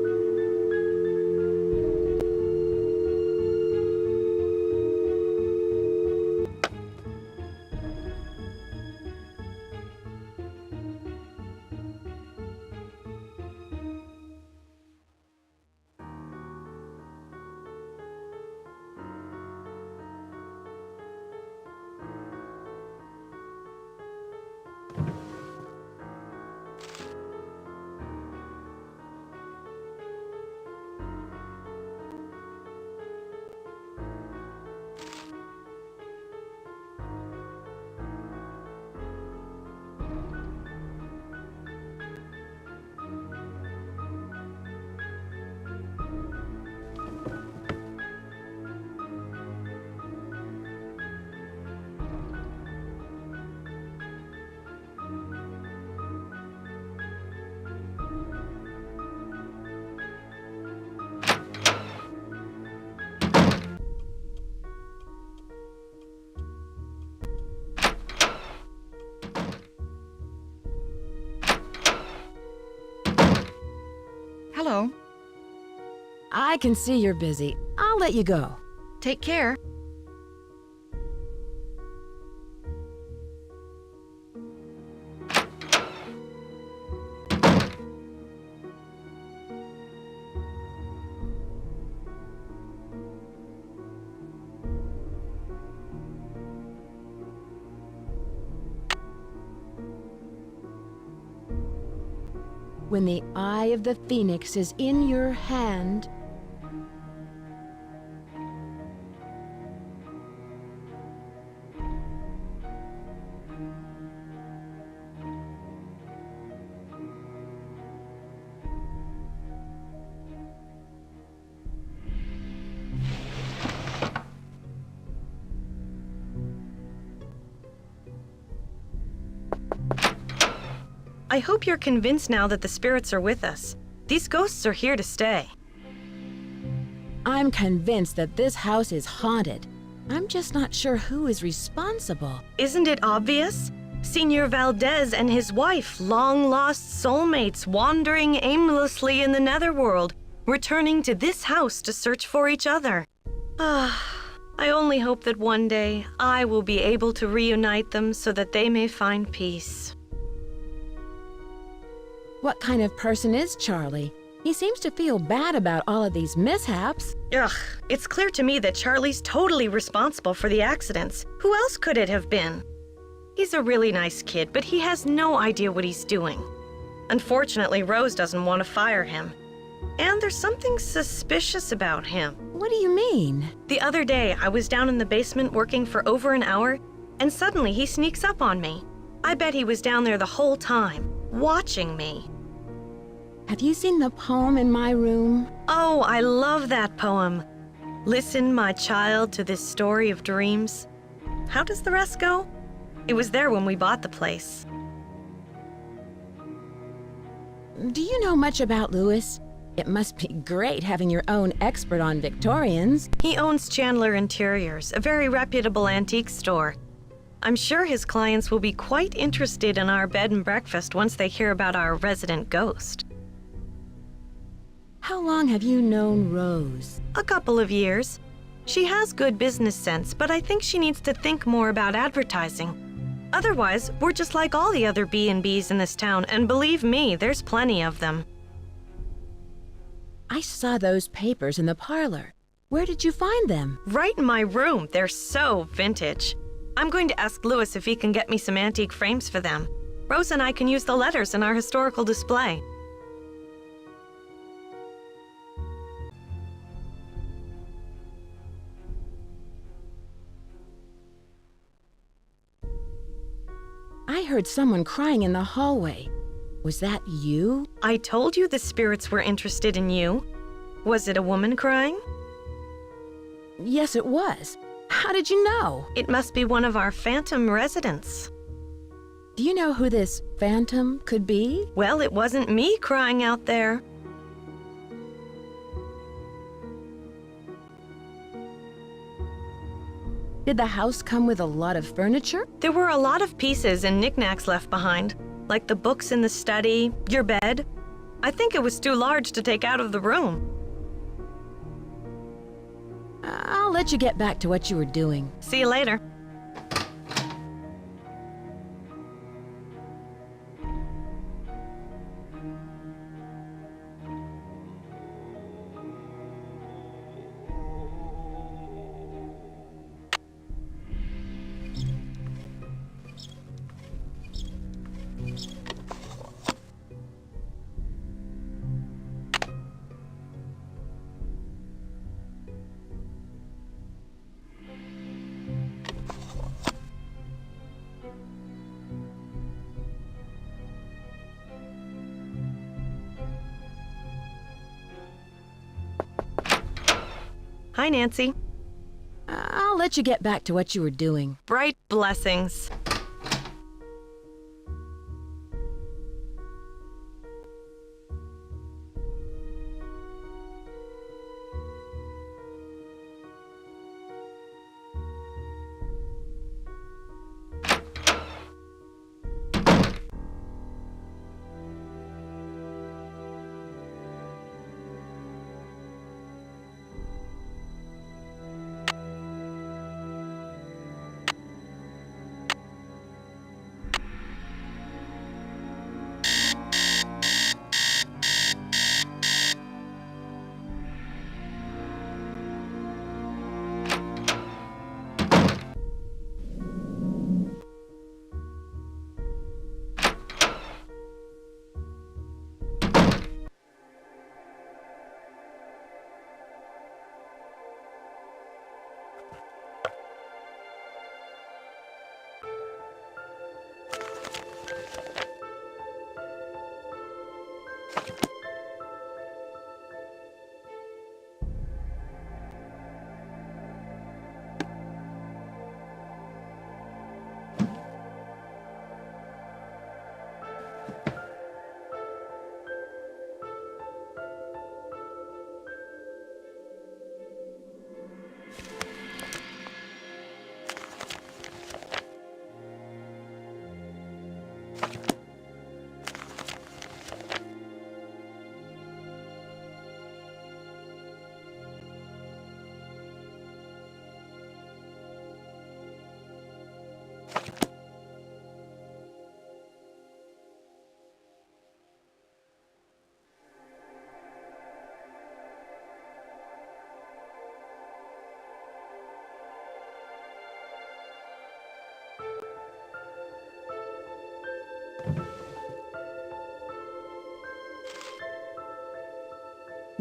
I can see you're busy. I'll let you go. Take care. When the eye of the phoenix is in your hand, I hope you're convinced now that the spirits are with us. These ghosts are here to stay. I'm convinced that this house is haunted. I'm just not sure who is responsible. Isn't it obvious? Senor Valdez and his wife, long-lost soulmates wandering aimlessly in the netherworld, returning to this house to search for each other. I only hope that one day I will be able to reunite them so that they may find peace. What kind of person is Charlie? He seems to feel bad about all of these mishaps. Ugh, it's clear to me that Charlie's totally responsible for the accidents. Who else could it have been? He's a really nice kid, but he has no idea what he's doing. Unfortunately, Rose doesn't want to fire him. And there's something suspicious about him. What do you mean? The other day, I was down in the basement working for over an hour, and suddenly he sneaks up on me. I bet he was down there the whole time, watching me. Have you seen the poem in my room? Oh, I love that poem. Listen, my child, to this story of dreams. How does the rest go? It was there when we bought the place. Do you know much about Louis? It must be great having your own expert on Victorians. He owns Chandler Interiors, a very reputable antique store. I'm sure his clients will be quite interested in our bed and breakfast once they hear about our resident ghost. How long have you known Rose? A couple of years. She has good business sense, but I think she needs to think more about advertising. Otherwise, we're just like all the other B&Bs in this town, and believe me, there's plenty of them. I saw those papers in the parlor. Where did you find them? Right in my room. They're so vintage. I'm going to ask Louis if he can get me some antique frames for them. Rose and I can use the letters in our historical display. I heard someone crying in the hallway. Was that you? I told you the spirits were interested in you. Was it a woman crying? Yes, it was. How did you know? It must be one of our phantom residents. Do you know who this phantom could be? Well, it wasn't me crying out there. Did the house come with a lot of furniture? There were a lot of pieces and knickknacks left behind, like the books in the study, your bed. I think it was too large to take out of the room. I'll let you get back to what you were doing. See you later. Hi, Nancy. I'll let you get back to what you were doing. Bright blessings.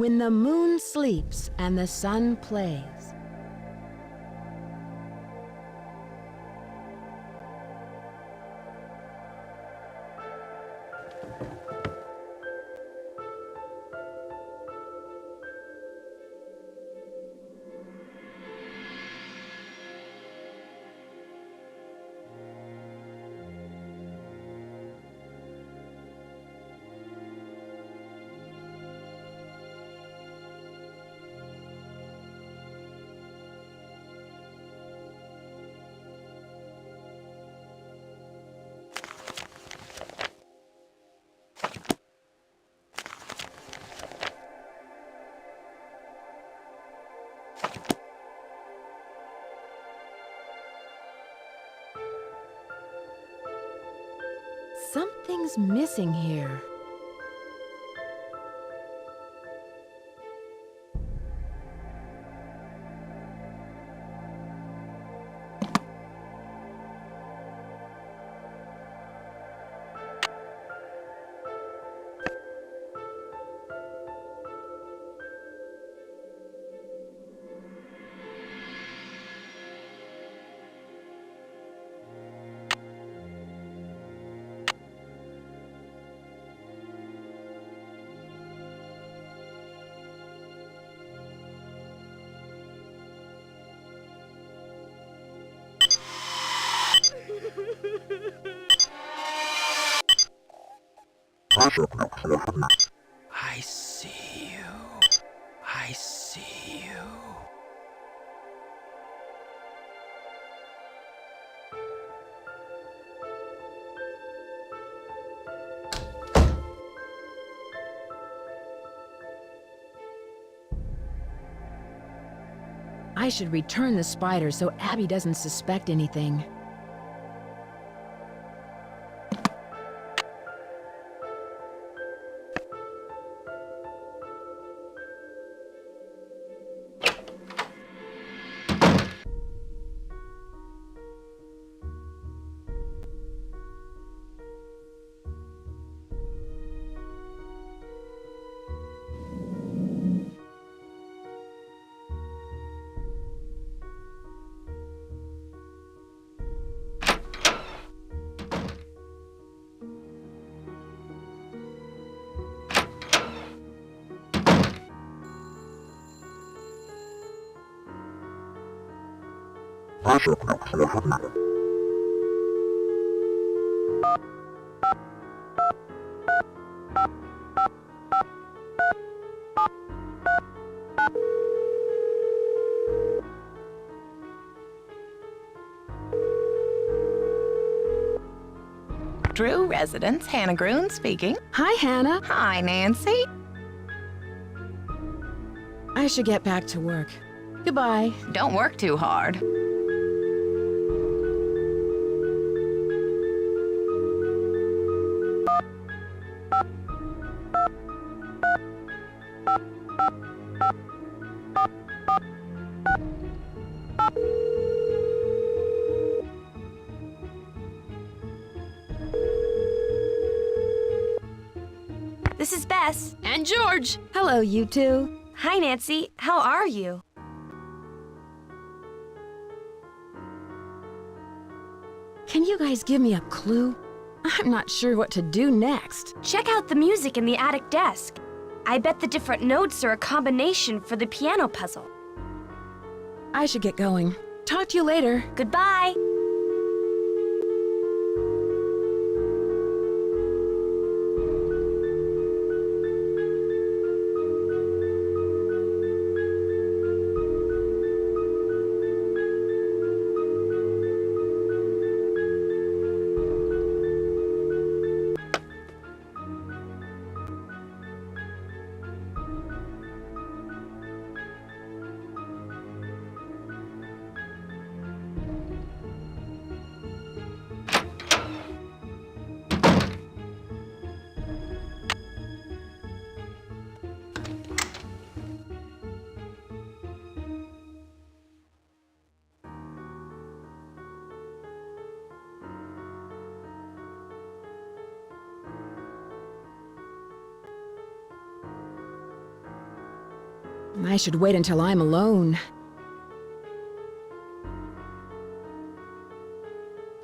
When the moon sleeps and the sun plays. Something's missing here. I see you. I see you. I should return the spider so Abby doesn't suspect anything. Drew residence, Hannah Groon speaking. Hi, Hannah. Hi, Nancy. I should get back to work. Goodbye. Don't work too hard. This is Bess. And George. Hello, you two. Hi, Nancy. How are you? Can you guys give me a clue? I'm not sure what to do next. Check out the music in the attic desk. I bet the different notes are a combination for the piano puzzle. I should get going. Talk to you later. Goodbye. I should wait until I'm alone.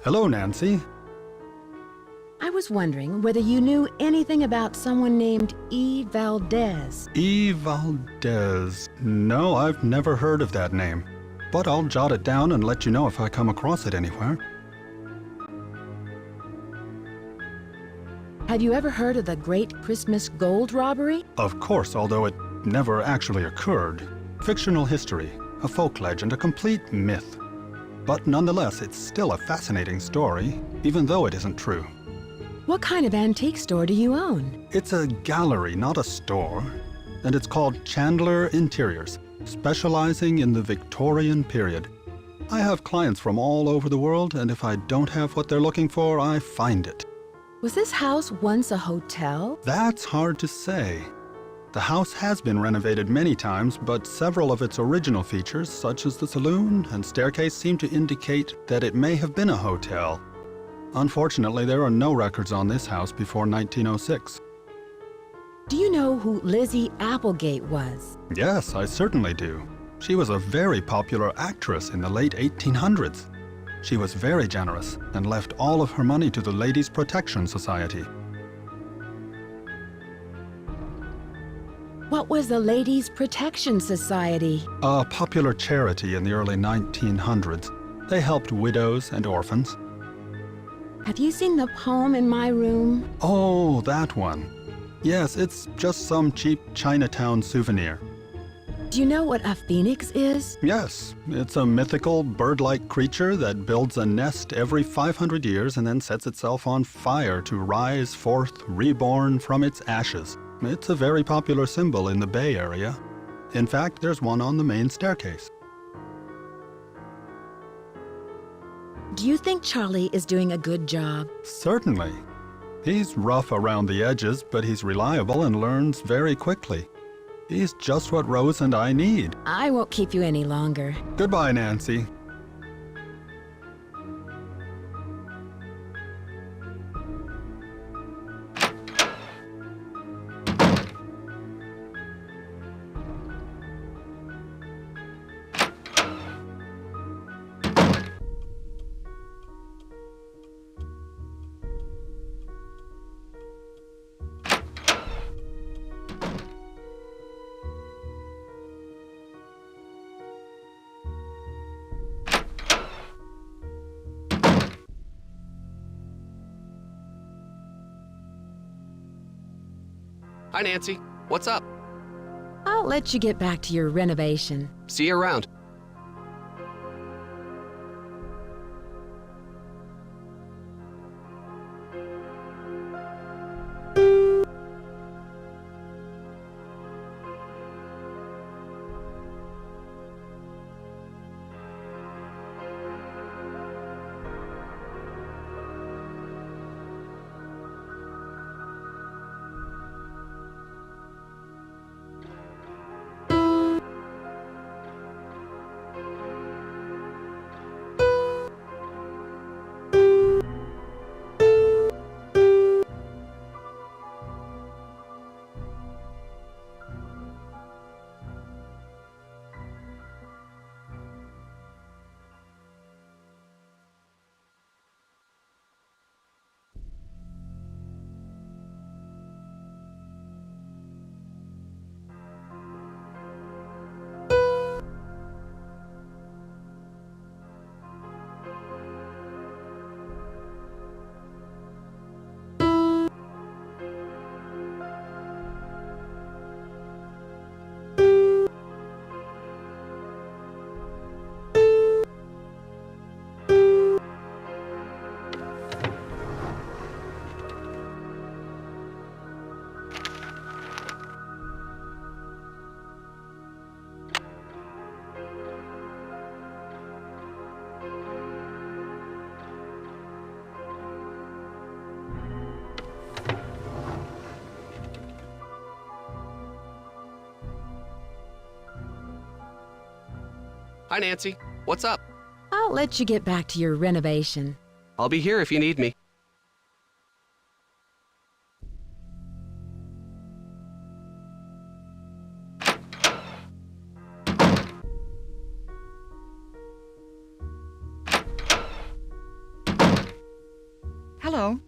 Hello, Nancy. I was wondering whether you knew anything about someone named E. Valdez. E. Valdez. No, I've never heard of that name. But I'll jot it down and let you know if I come across it anywhere. Have you ever heard of the Great Christmas Gold Robbery? Of course, although it never actually occurred. Fictional history, a folk legend, a complete myth. But nonetheless, it's still a fascinating story, even though it isn't true. What kind of antique store do you own? It's a gallery, not a store, and it's called Chandler Interiors, specializing in the Victorian period. I have clients from all over the world, and if I don't have what they're looking for, I find it. Was this house once a hotel? That's hard to say. The house has been renovated many times, but several of its original features, such as the saloon and staircase, seem to indicate that it may have been a hotel. Unfortunately, there are no records on this house before 1906. Do you know who Lizzie Applegate was? Yes, I certainly do. She was a very popular actress in the late 1800s. She was very generous and left all of her money to the Ladies' Protection Society. What was the Ladies' Protection Society? A popular charity in the early 1900s. They helped widows and orphans. Have you seen the poem in my room? Oh, that one. Yes, it's just some cheap Chinatown souvenir. Do you know what a phoenix is? Yes, it's a mythical bird-like creature that builds a nest every 500 years and then sets itself on fire to rise forth reborn from its ashes. It's a very popular symbol in the Bay Area. In fact, there's one on the main staircase. Do you think Charlie is doing a good job? Certainly. He's rough around the edges, but he's reliable and learns very quickly. He's just what Rose and I need. I won't keep you any longer. Goodbye, Nancy. Hi, Nancy. What's up? I'll let you get back to your renovation. See you around. Hi, Nancy. What's up? I'll let you get back to your renovation. I'll be here if you need me. Hello.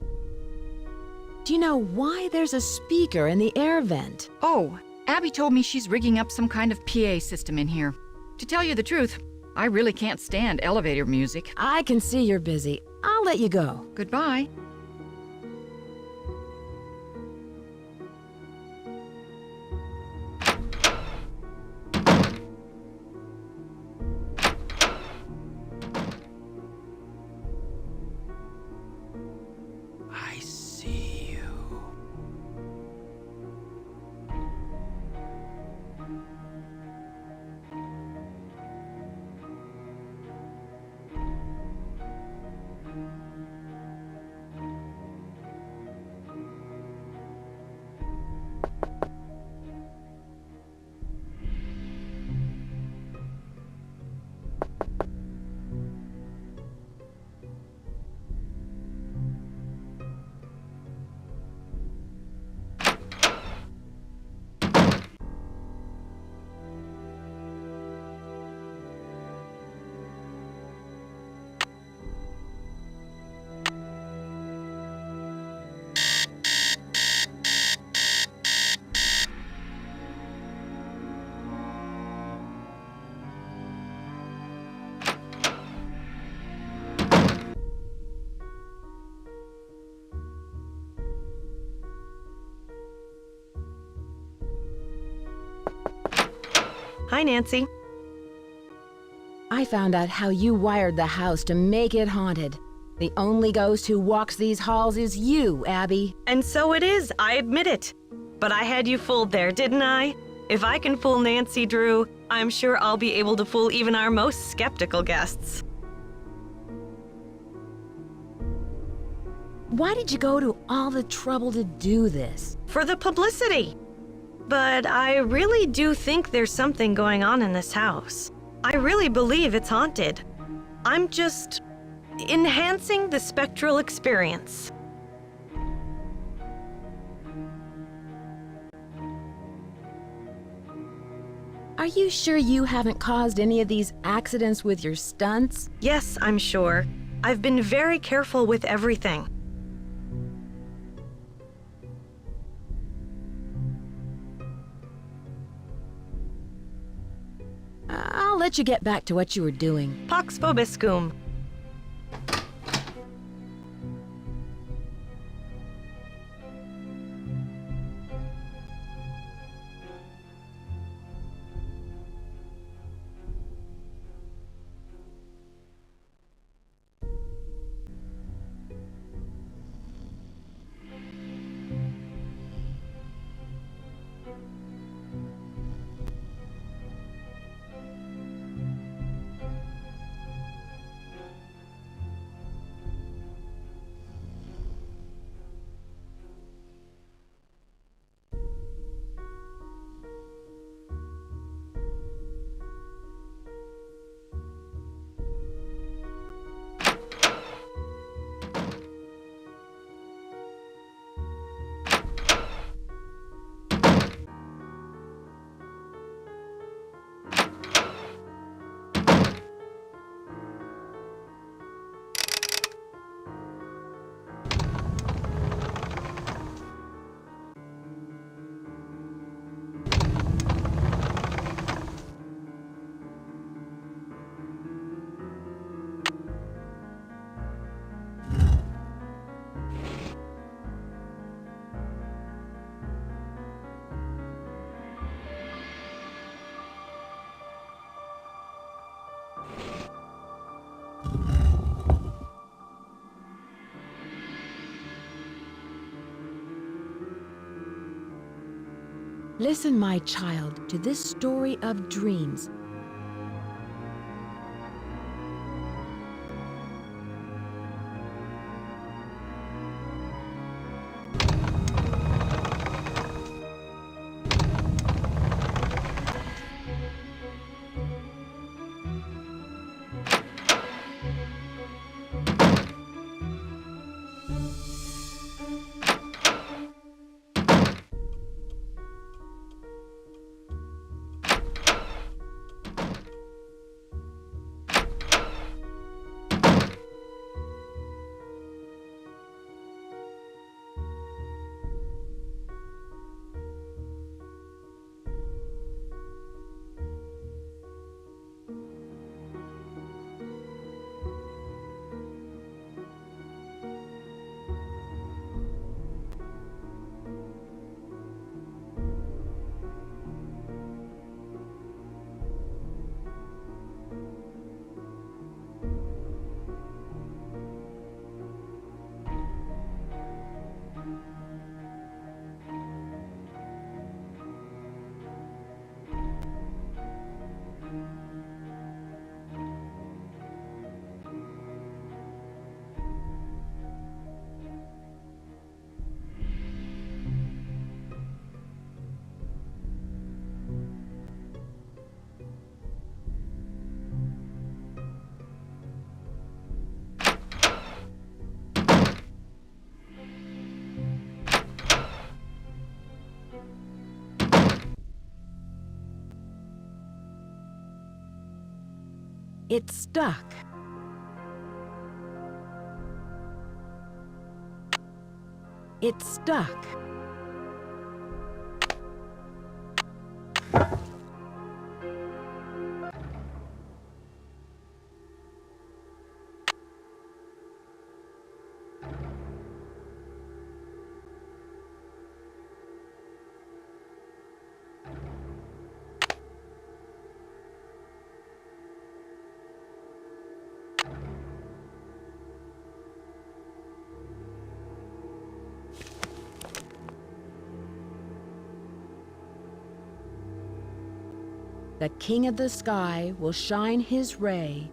Do you know why there's a speaker in the air vent? Oh, Abby told me she's rigging up some kind of PA system in here. To tell you the truth, I really can't stand elevator music. I can see you're busy. I'll let you go. Goodbye. I see you. Hi, Nancy. I found out how you wired the house to make it haunted. The only ghost who walks these halls is you, Abby. And so it is, I admit it. But I had you fooled there, didn't I? If I can fool Nancy Drew, I'm sure I'll be able to fool even our most skeptical guests. Why did you go to all the trouble to do this? For the publicity. But I really do think there's something going on in this house. I really believe it's haunted. I'm just enhancing the spectral experience. Are you sure you haven't caused any of these accidents with your stunts? Yes, I'm sure. I've been very careful with everything. I'll let you get back to what you were doing. Pax vobiscum. Listen, my child, to this story of dreams. It's stuck. It's stuck. The King of the Sky will shine his ray.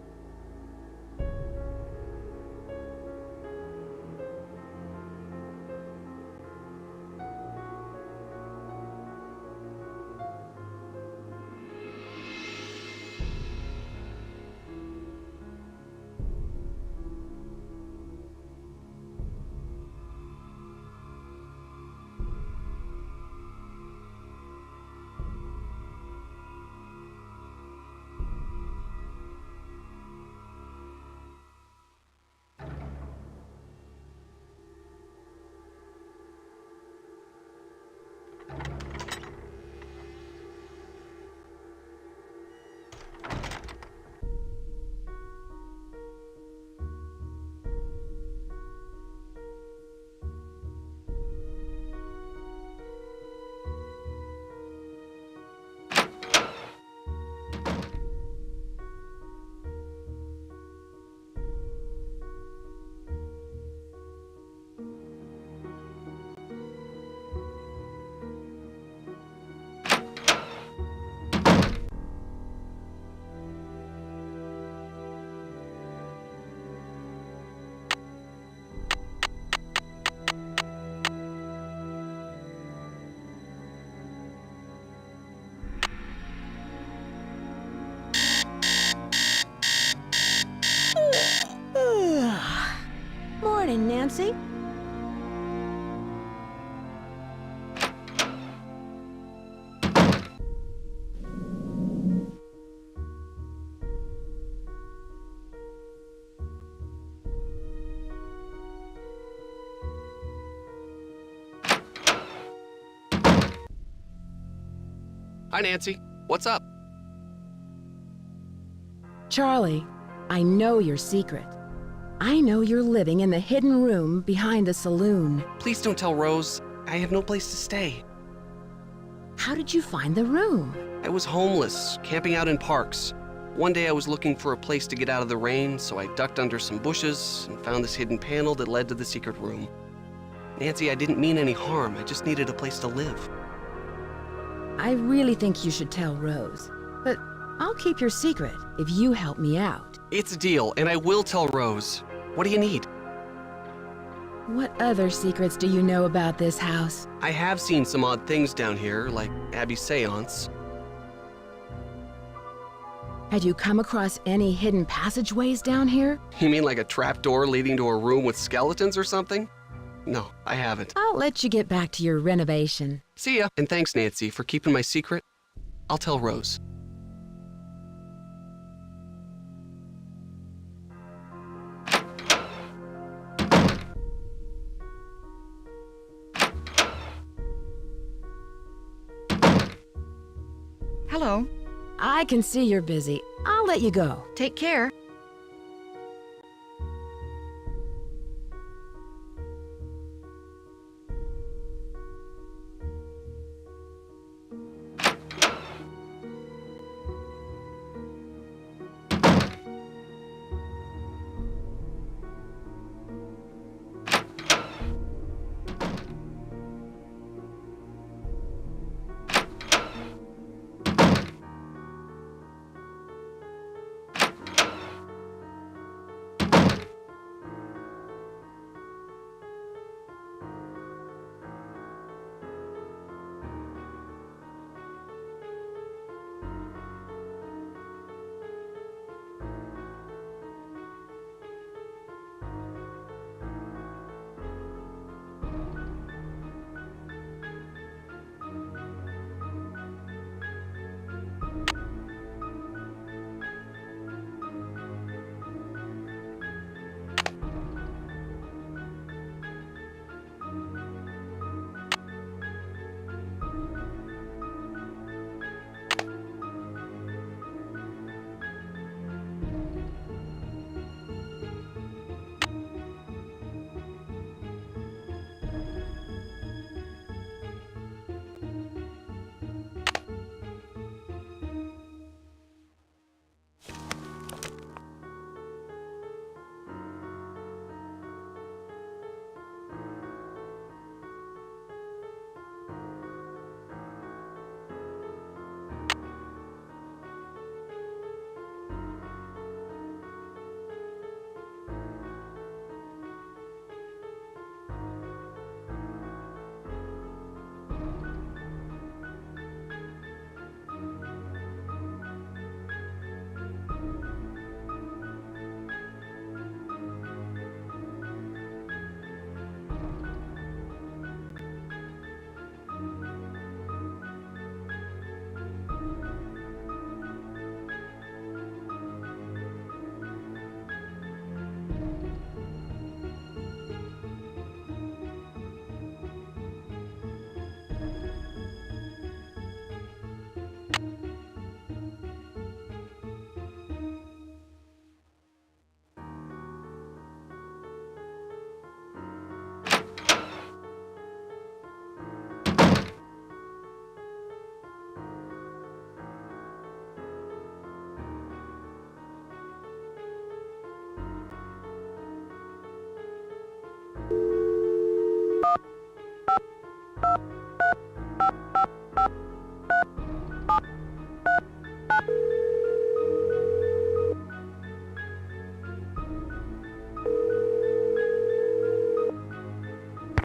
Morning, Nancy. Hi, Nancy. What's up? Charlie, I know your secret. I know you're living in the hidden room behind the saloon. Please don't tell Rose. I have no place to stay. How did you find the room? I was homeless, camping out in parks. One day I was looking for a place to get out of the rain, so I ducked under some bushes and found this hidden panel that led to the secret room. Nancy, I didn't mean any harm. I just needed a place to live. I really think you should tell Rose, but I'll keep your secret if you help me out. It's a deal, and I will tell Rose. What do you need? What other secrets do you know about this house? I have seen some odd things down here, like Abby's seance. Had you come across any hidden passageways down here? You mean like a trapdoor leading to a room with skeletons or something? No, I haven't. I'll let you get back to your renovation. See ya. And thanks, Nancy, for keeping my secret. I'll tell Rose. Hello. I can see you're busy. I'll let you go. Take care.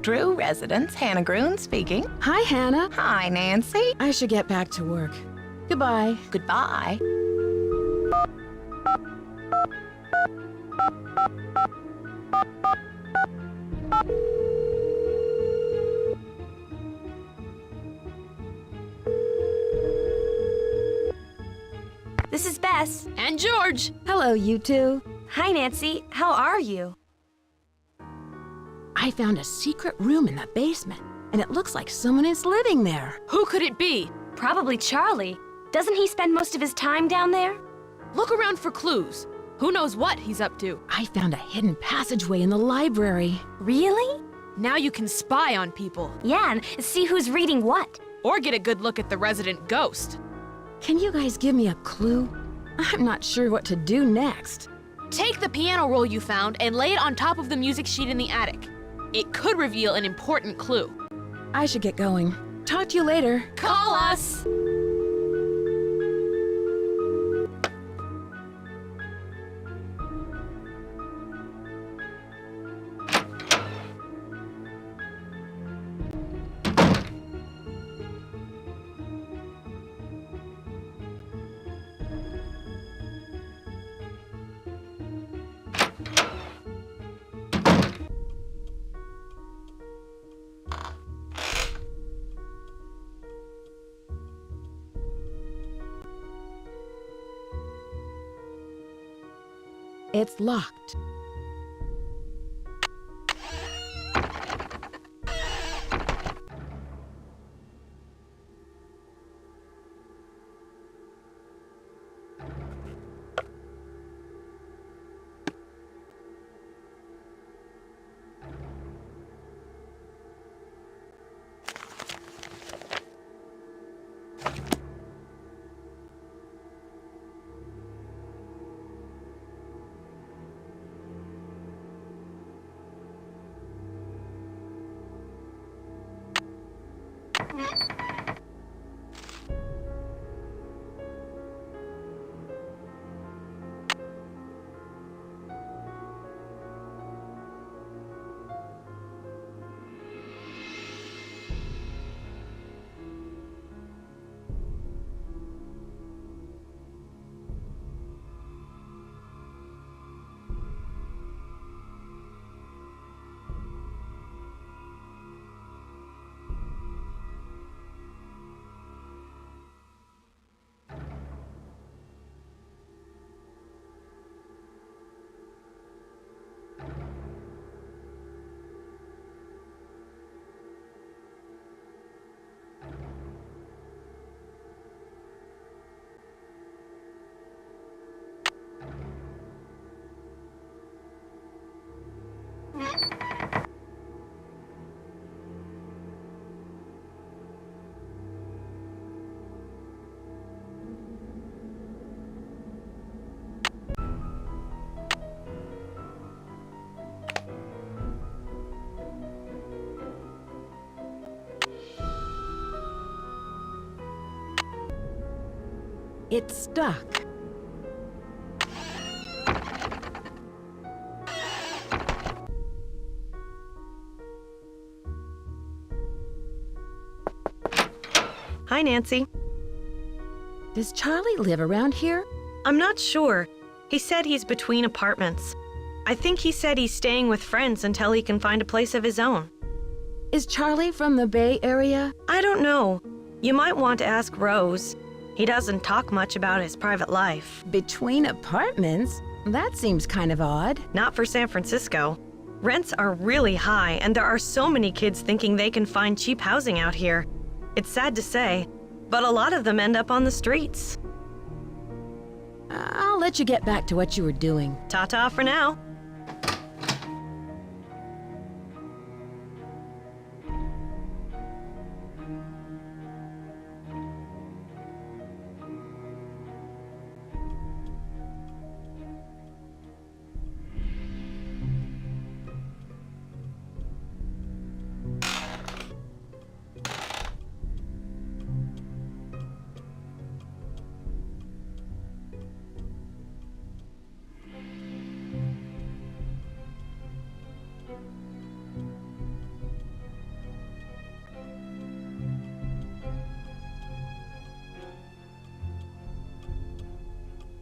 Drew residence, Hannah Gruen speaking. Hi, Hannah. Hi, Nancy. I should get back to work. Goodbye. Goodbye. This is Bess. And George. Hello, you two. Hi, Nancy. How are you? I found a secret room in the basement, and it looks like someone is living there. Who could it be? Probably Charlie. Doesn't he spend most of his time down there? Look around for clues. Who knows what he's up to? I found a hidden passageway in the library. Really? Now you can spy on people. Yeah, and see who's reading what. Or get a good look at the resident ghost. Can you guys give me a clue? I'm not sure what to do next. Take the piano roll you found and lay it on top of the music sheet in the attic. It could reveal an important clue. I should get going. Talk to you later. Call us! It's locked. It's stuck. Hi, Nancy. Does Charlie live around here? I'm not sure. He said he's between apartments. I think he said he's staying with friends until he can find a place of his own. Is Charlie from the Bay Area? I don't know. You might want to ask Rose. He doesn't talk much about his private life. Between apartments? That seems kind of odd. Not for San Francisco. Rents are really high, and there are so many kids thinking they can find cheap housing out here. It's sad to say, but a lot of them end up on the streets. I'll let you get back to what you were doing. Ta-ta for now.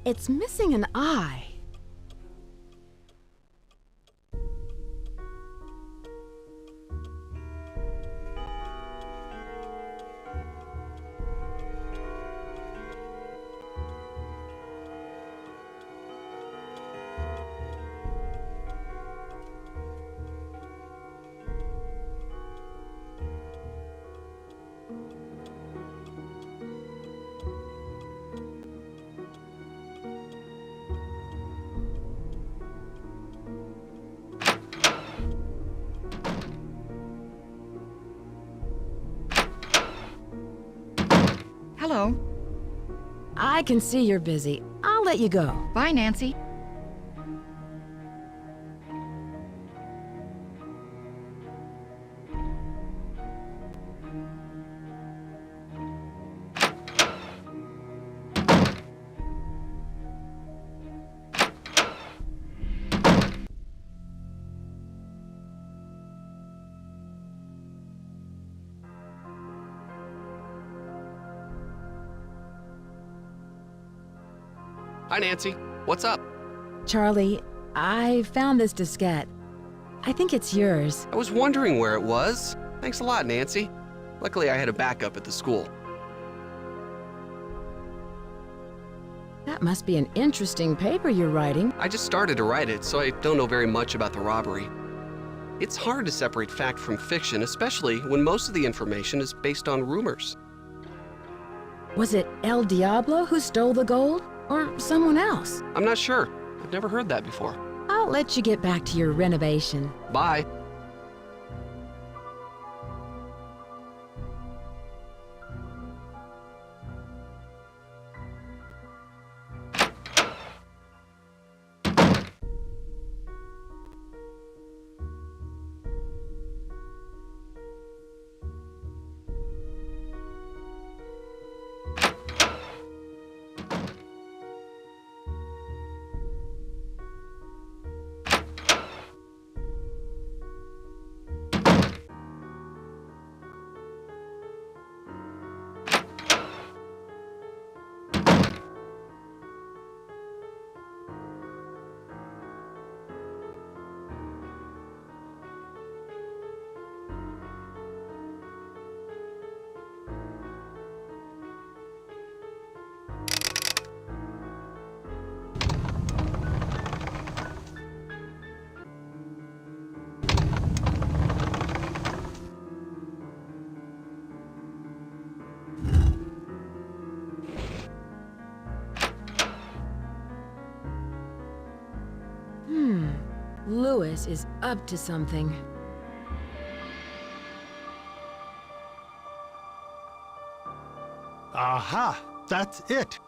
It's missing an eye. Hello. I can see you're busy. I'll let you go. Bye, Nancy. Hi, Nancy. What's up? Charlie, I found this diskette. I think it's yours. I was wondering where it was. Thanks a lot, Nancy. Luckily, I had a backup at the school. That must be an interesting paper you're writing. I just started to write it, so I don't know very much about the robbery. It's hard to separate fact from fiction, especially when most of the information is based on rumors. Was it El Diablo who stole the gold? Or someone else? I'm not sure. I've never heard that before. I'll let you get back to your renovation. Bye. Lewis is up to something. Aha! That's it!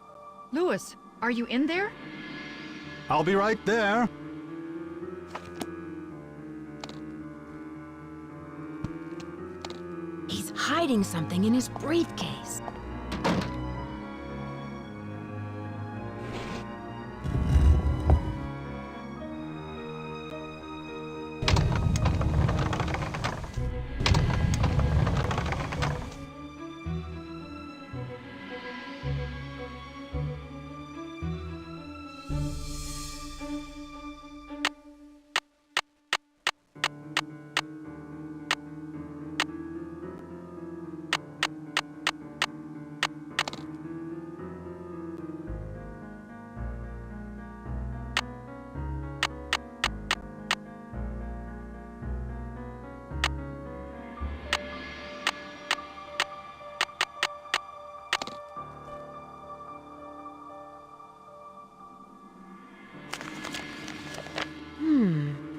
Lewis, are you in there? I'll be right there. He's hiding something in his briefcase.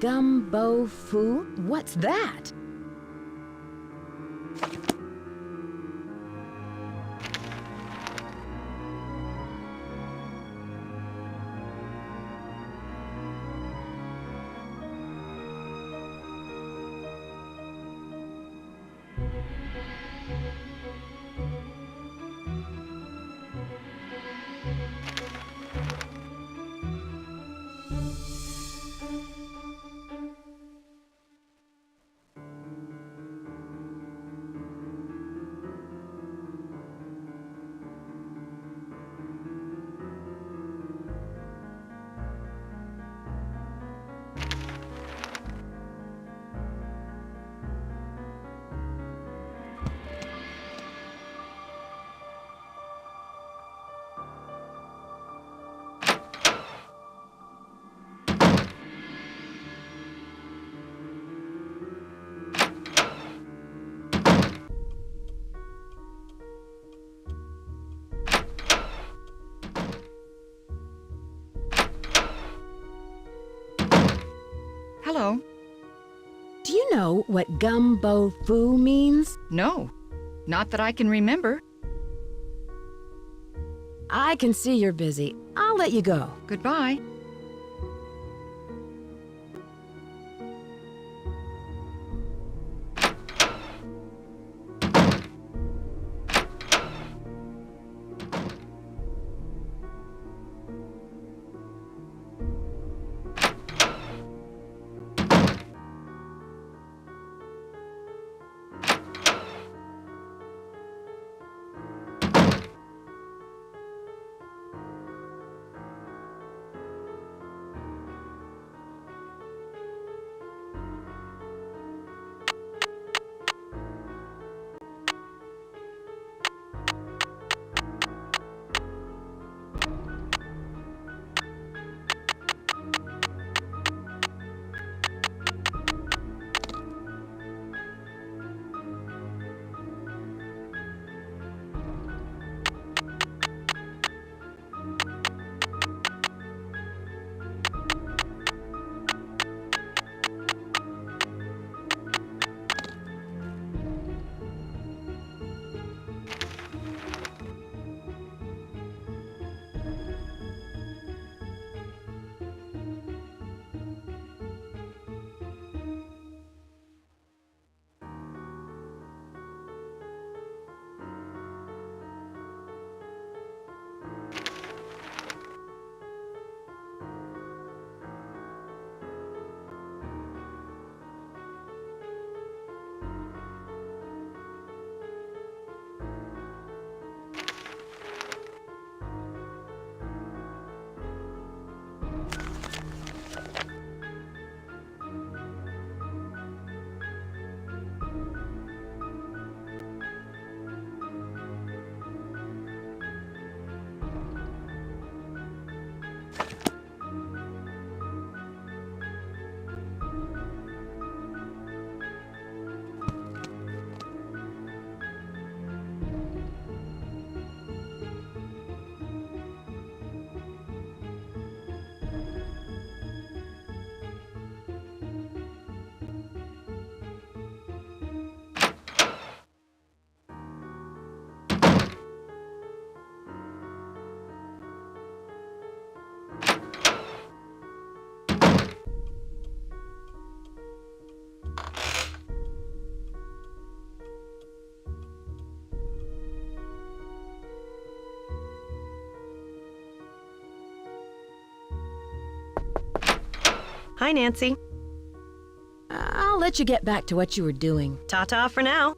Gumbo Foo? What's that? Hello. Do you know what gumbo foo means? No, not that I can remember. I can see you're busy. I'll let you go. Goodbye. Hi, Nancy. I'll let you get back to what you were doing. Ta-ta for now.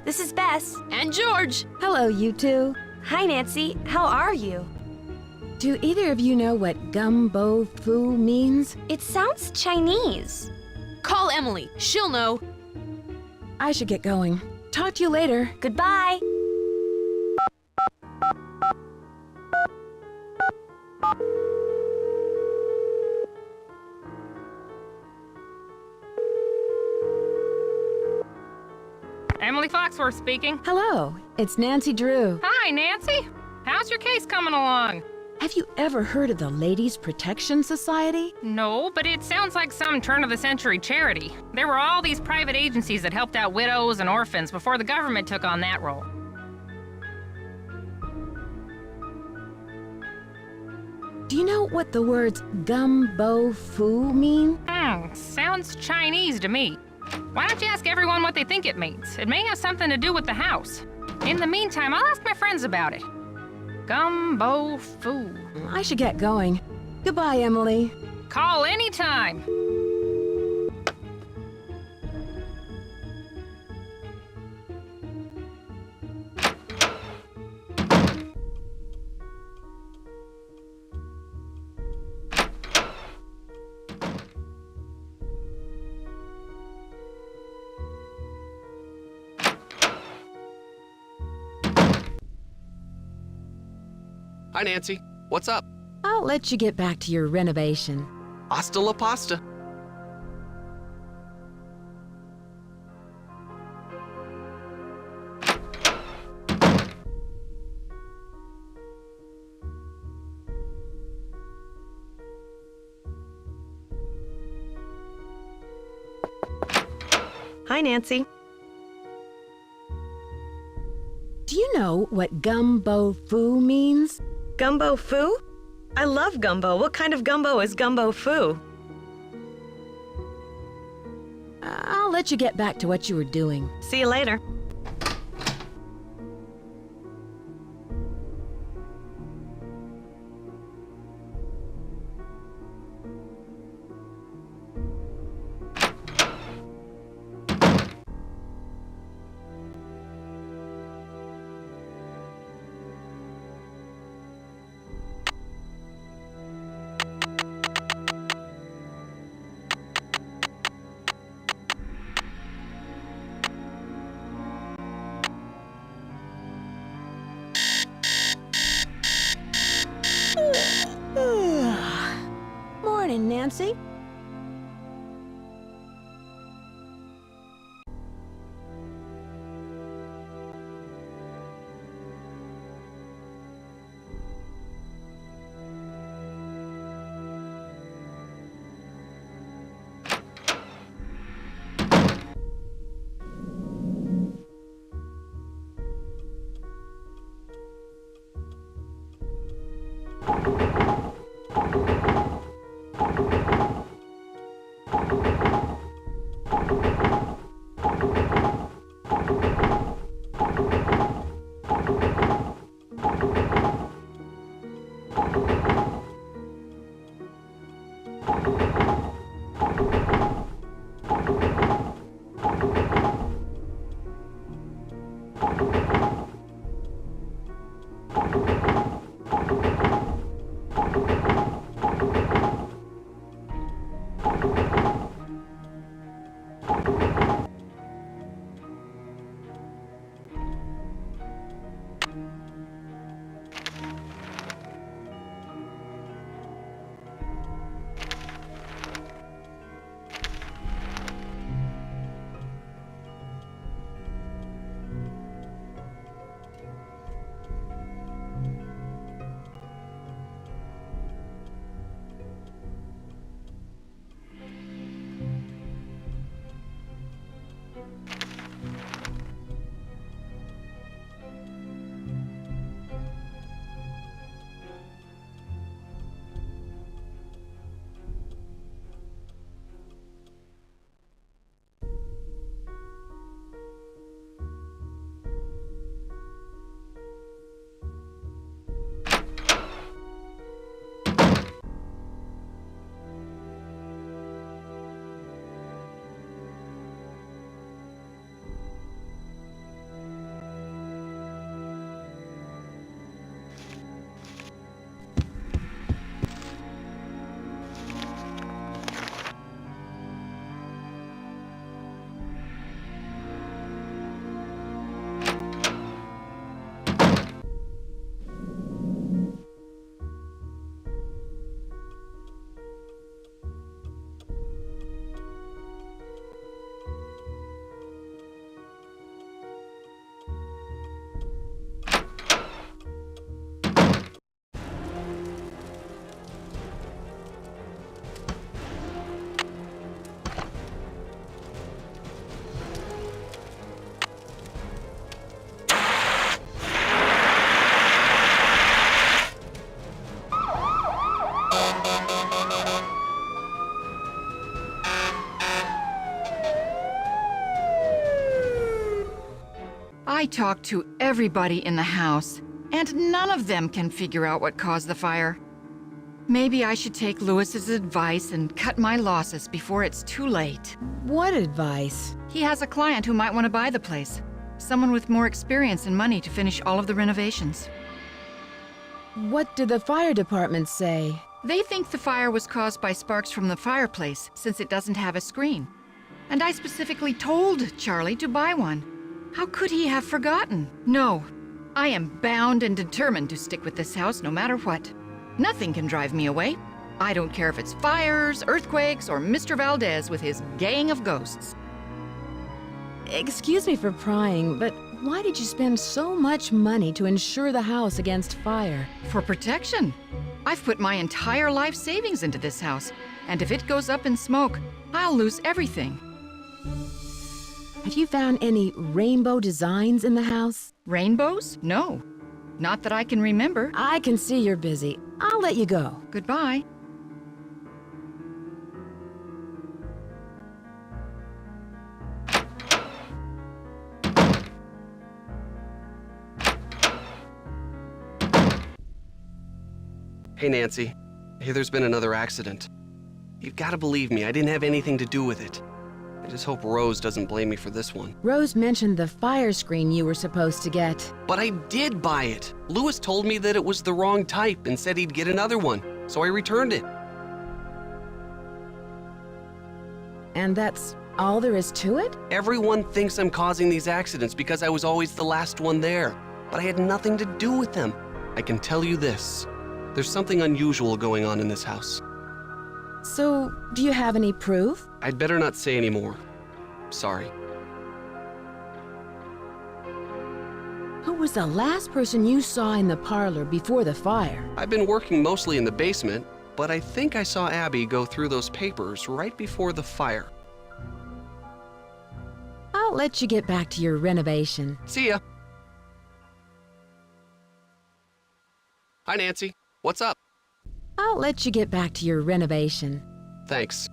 This is Bess. And George. Hello, you two. Hi, Nancy. How are you? Do either of you know what gumbo fu means? It sounds Chinese. Call Emily. She'll know. I should get going. Talk to you later. Goodbye. Emily Foxworth speaking. Hello, it's Nancy Drew. Hi, Nancy. How's your case coming along? Have you ever heard of the Ladies Protection Society? No, but it sounds like some turn-of-the-century charity. There were all these private agencies that helped out widows and orphans before the government took on that role. Do you know what the words gumbo fu mean? Sounds Chinese to me. Why don't you ask everyone what they think it means? It may have something to do with the house. In the meantime, I'll ask my friends about it. Gumbo fu. I should get going. Goodbye, Emily. Call anytime. Hi, Nancy. What's up? I'll let you get back to your renovation. Hasta la pasta. Hi, Nancy. Do you know what gumbo fu means? Gumbo foo? I love gumbo. What kind of gumbo is gumbo foo? I'll let you get back to what you were doing. See you later. Morning, Nancy. I talked to everybody in the house, and none of them can figure out what caused the fire. Maybe I should take Lewis's advice and cut my losses before it's too late. What advice? He has a client who might want to buy the place. Someone with more experience and money to finish all of the renovations. What did the fire department say? They think the fire was caused by sparks from the fireplace, since it doesn't have a screen. And I specifically told Charlie to buy one. How could he have forgotten? No, I am bound and determined to stick with this house no matter what. Nothing can drive me away. I don't care if it's fires, earthquakes, or Mr. Valdez with his gang of ghosts. Excuse me for prying, but why did you spend so much money to insure the house against fire? For protection. I've put my entire life savings into this house, and if it goes up in smoke, I'll lose everything. Have you found any rainbow designs in the house? Rainbows? No. Not that I can remember. I can see you're busy. I'll let you go. Goodbye. Hey, Nancy. I hear there's been another accident. You've got to believe me, I didn't have anything to do with it. I just hope Rose doesn't blame me for this one. Rose mentioned the fire screen you were supposed to get. But I did buy it. Lewis told me that it was the wrong type and said he'd get another one, so I returned it. And that's all there is to it? Everyone thinks I'm causing these accidents because I was always the last one there, but I had nothing to do with them. I can tell you this. There's something unusual going on in this house. So, do you have any proof? I'd better not say any more. Sorry. Who was the last person you saw in the parlor before the fire? I've been working mostly in the basement, but I think I saw Abby go through those papers right before the fire. I'll let you get back to your renovation. See ya. Hi, Nancy. What's up? I'll let you get back to your renovation. Thanks.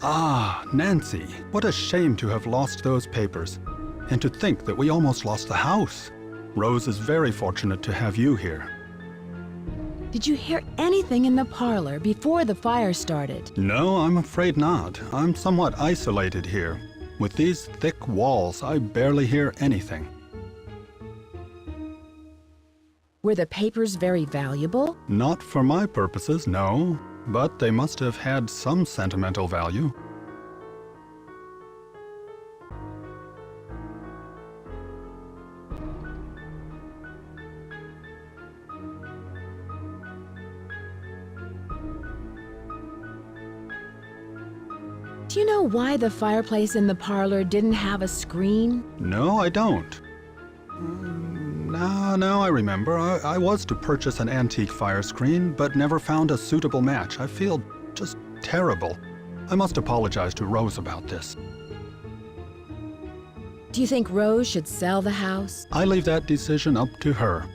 Ah, Nancy, what a shame to have lost those papers. And to think that we almost lost the house. Rose is very fortunate to have you here. Did you hear anything in the parlor before the fire started? No, I'm afraid not. I'm somewhat isolated here. With these thick walls, I barely hear anything. Were the papers very valuable? Not for my purposes, no. But they must have had some sentimental value. Do you know why the fireplace in the parlor didn't have a screen? No, I don't. Now I remember. I was to purchase an antique fire screen, but never found a suitable match. I feel just terrible. I must apologize to Rose about this. Do you think Rose should sell the house? I leave that decision up to her.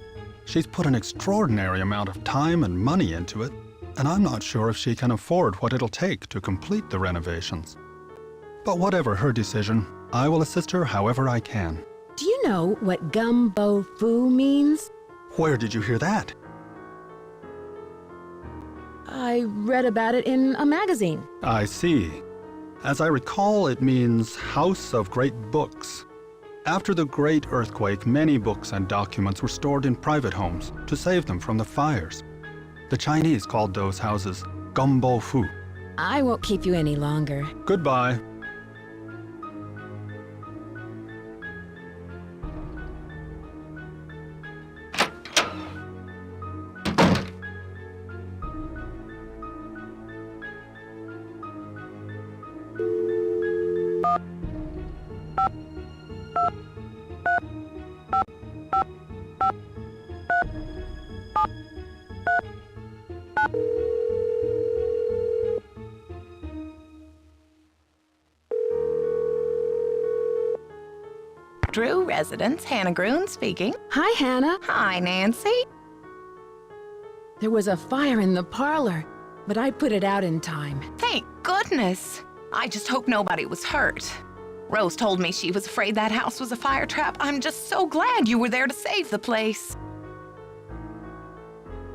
She's put an extraordinary amount of time and money into it, and I'm not sure if she can afford what it'll take to complete the renovations. But whatever her decision, I will assist her however I can. Do you know what gumbo foo means? Where did you hear that? I read about it in a magazine. I see. As I recall, it means House of Great Books. After the Great Earthquake, many books and documents were stored in private homes to save them from the fires. The Chinese called those houses Gumbo Fu. I won't keep you any longer. Goodbye. Drew residence, Hannah Gruen speaking. Hi, Hannah. Hi, Nancy. There was a fire in the parlor, but I put it out in time. Thank goodness. I just hope nobody was hurt. Rose told me she was afraid that house was a fire trap. I'm just so glad you were there to save the place.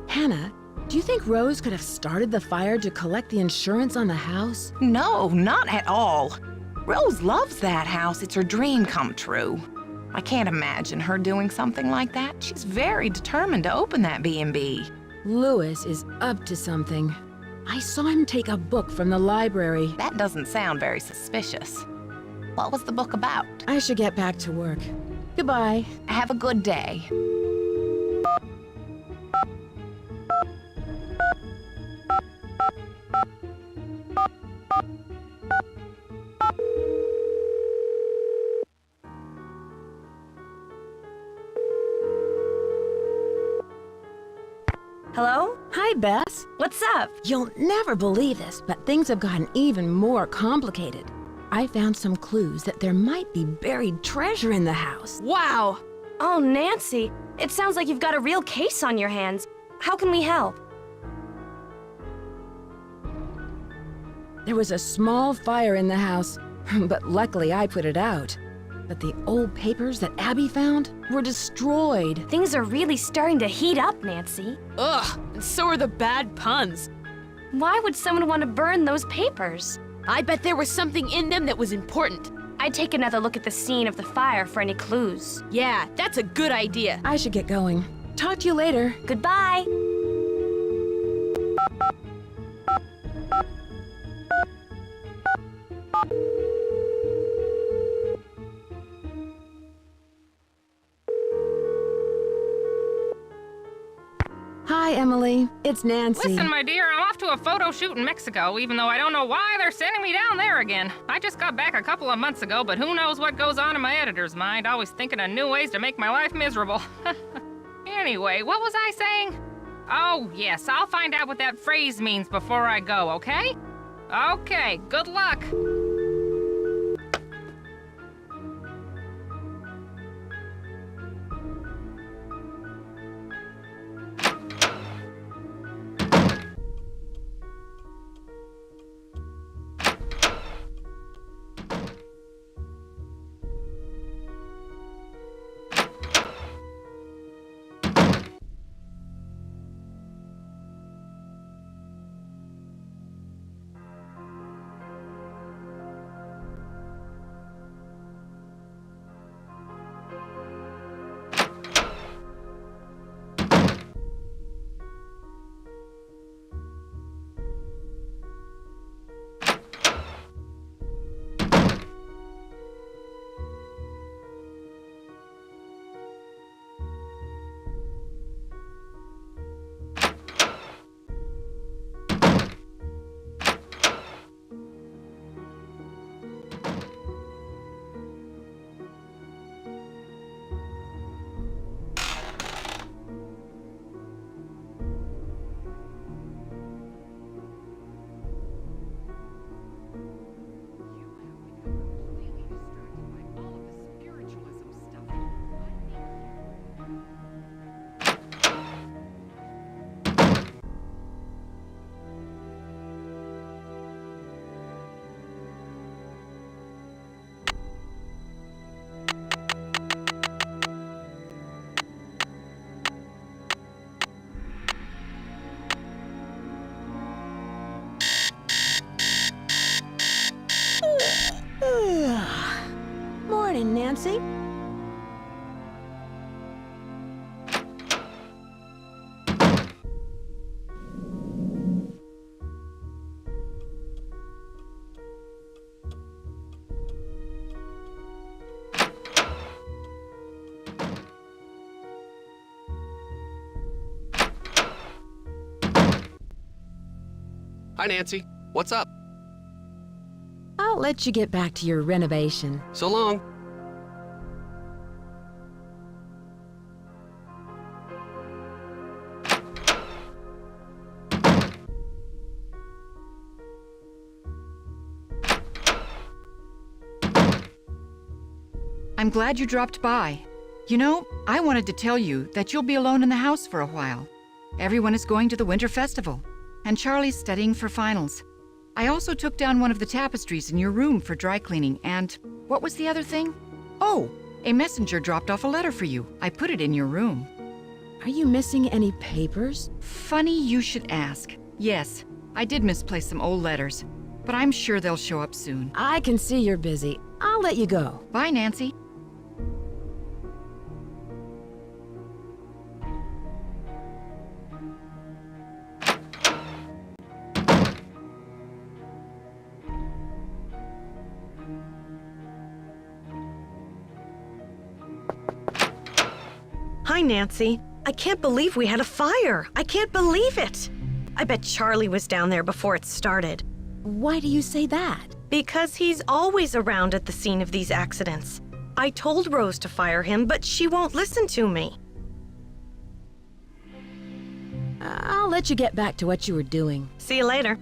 Hannah, do you think Rose could have started the fire to collect the insurance on the house? No, not at all. Rose loves that house. It's her dream come true. I can't imagine her doing something like that. She's very determined to open that B&B. Lewis is up to something. I saw him take a book from the library. That doesn't sound very suspicious. What was the book about? I should get back to work. Goodbye. Have a good day. Hello? Hi, Bess. What's up? You'll never believe this, but things have gotten even more complicated. I found some clues that there might be buried treasure in the house. Wow! Oh, Nancy, it sounds like you've got a real case on your hands. How can we help? There was a small fire in the house, but luckily I put it out. But the old papers that Abby found were destroyed. Things are really starting to heat up, Nancy. Ugh, and so are the bad puns. Why would someone want to burn those papers? I bet there was something in them that was important. I'd take another look at the scene of the fire for any clues. Yeah, that's a good idea. I should get going. Talk to you later. Goodbye. Hi, Emily. It's Nancy. Listen, my dear, I'm off to a photo shoot in Mexico, even though I don't know why they're sending me down there again. I just got back a couple of months ago, but who knows what goes on in my editor's mind, always thinking of new ways to make my life miserable. Anyway, what was I saying? Oh, yes, I'll find out what that phrase means before I go, okay? Okay, good luck. Morning, Nancy. Hi, Nancy. What's up? I'll let you get back to your renovation. So long. I'm glad you dropped by. You know, I wanted to tell you that you'll be alone in the house for a while. Everyone is going to the Winter Festival, and Charlie's studying for finals. I also took down one of the tapestries in your room for dry cleaning, and what was the other thing? Oh, a messenger dropped off a letter for you. I put it in your room. Are you missing any papers? Funny you should ask. Yes, I did misplace some old letters, but I'm sure they'll show up soon. I can see you're busy. I'll let you go. Bye, Nancy. Hi, Nancy. I can't believe we had a fire. I can't believe it. I bet Charlie was down there before it started. Why do you say that? Because he's always around at the scene of these accidents. I told Rose to fire him, but she won't listen to me. I'll let you get back to what you were doing. See you later.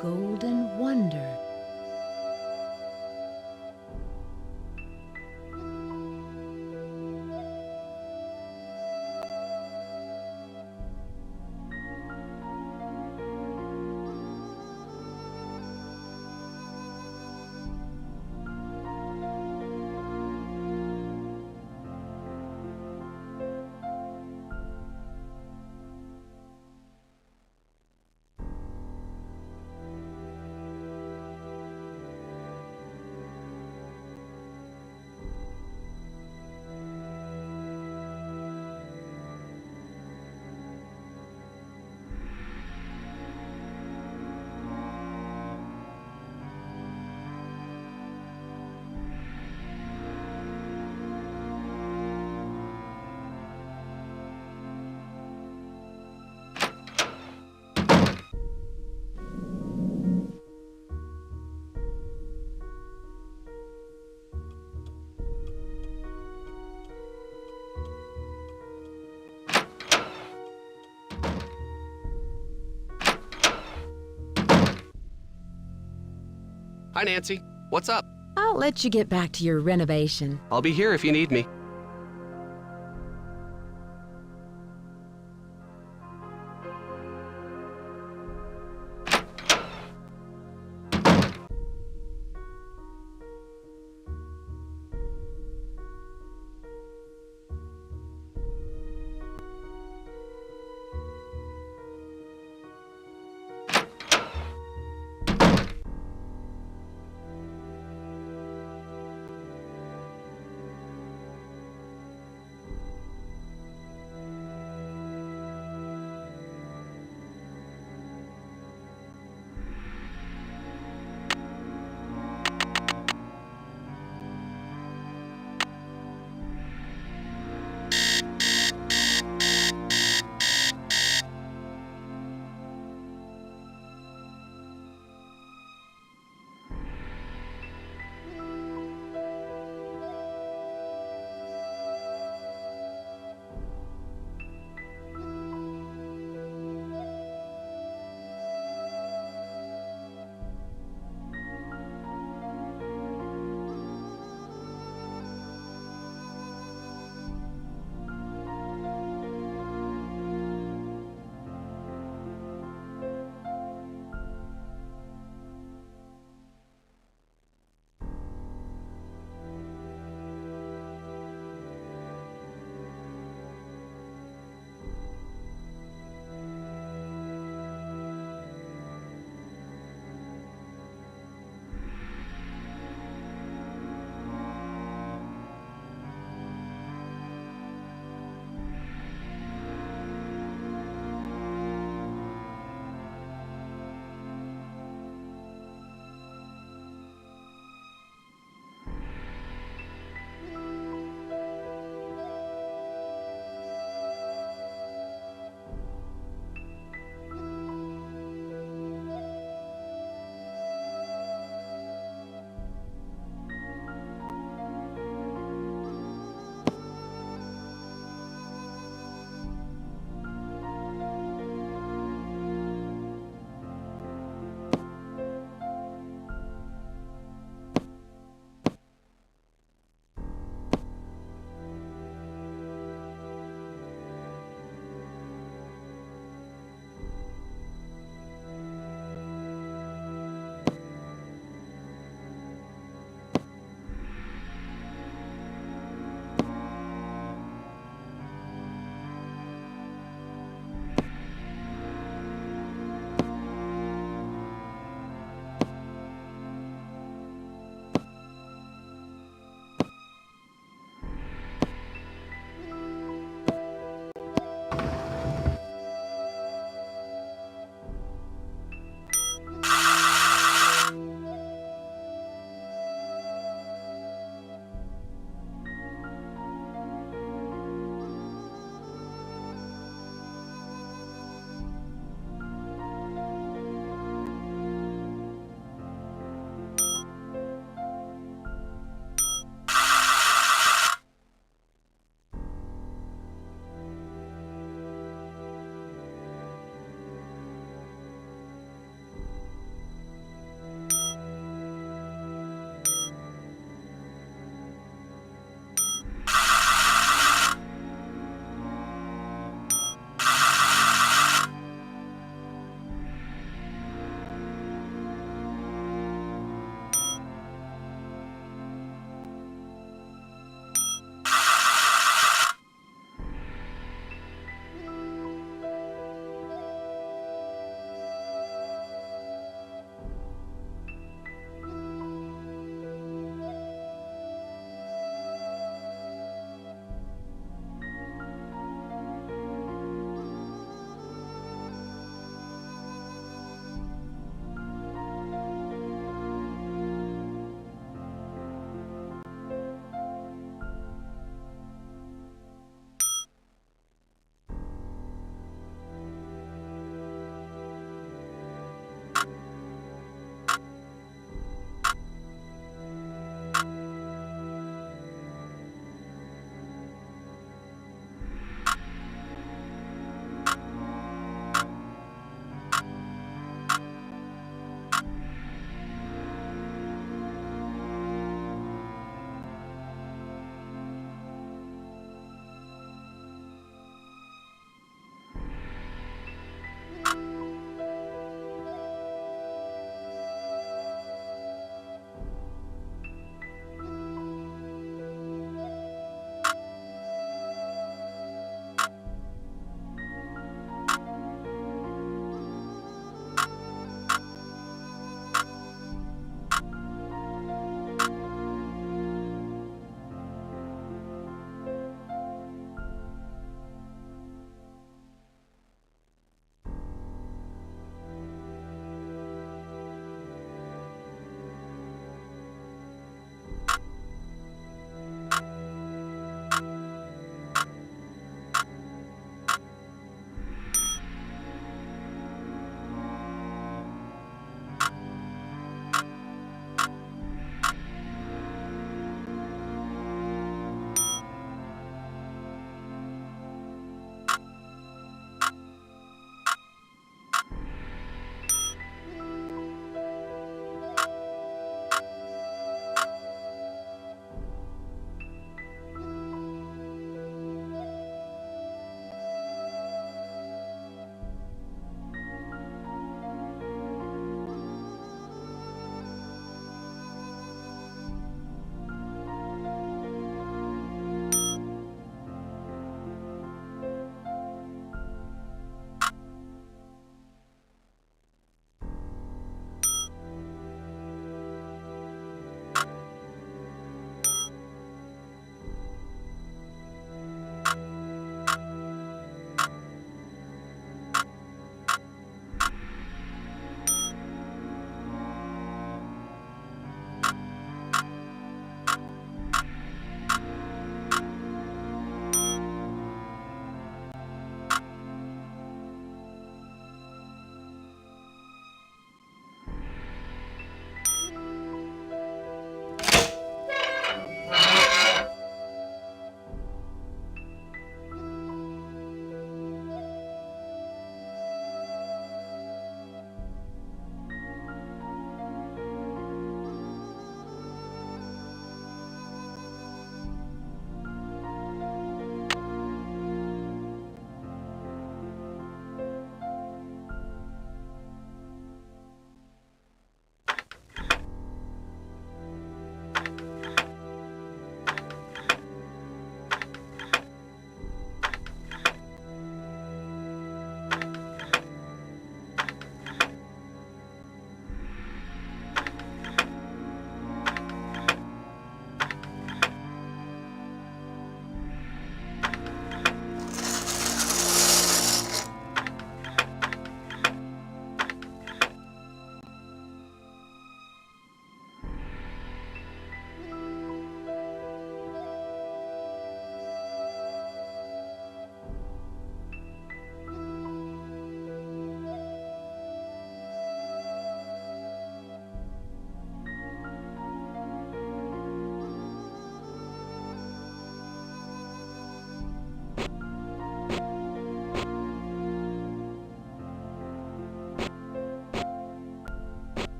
Golden Wonder. Hi, Nancy. What's up? I'll let you get back to your renovation. I'll be here if you need me.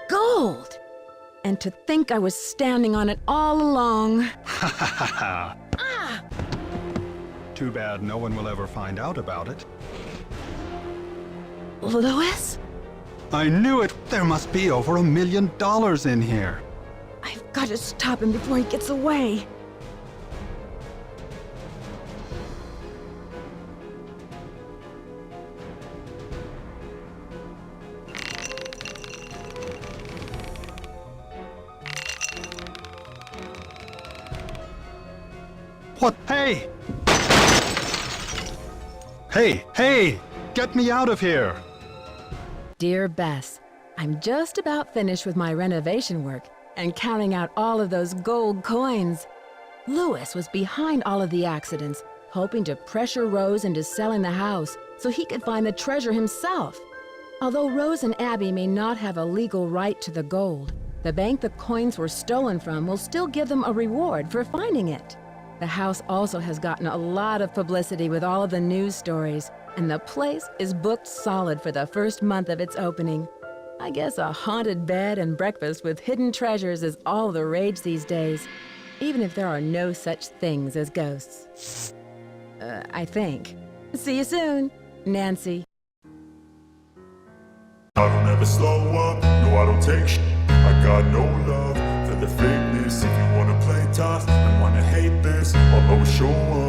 Gold! And to think I was standing on it all along. Too bad no one will ever find out about it. Louis? I knew it! There must be over $1 million in here. I've got to stop him before he gets away. What? Hey! Hey! Get me out of here! Dear Bess, I'm just about finished with my renovation work and counting out all of those gold coins. Louis was behind all of the accidents, hoping to pressure Rose into selling the house so he could find the treasure himself. Although Rose and Abby may not have a legal right to the gold, the bank the coins were stolen from will still give them a reward for finding it. The house also has gotten a lot of publicity with all of the news stories, and the place is booked solid for the first month of its opening. I guess a haunted bed and breakfast with hidden treasures is all the rage these days, even if there are no such things as ghosts. I think. See you soon, Nancy. I don't ever slow up, no I don't take sh**. I got no love for the fakeness. If you wanna play tough and wanna hate this, I'll always show up.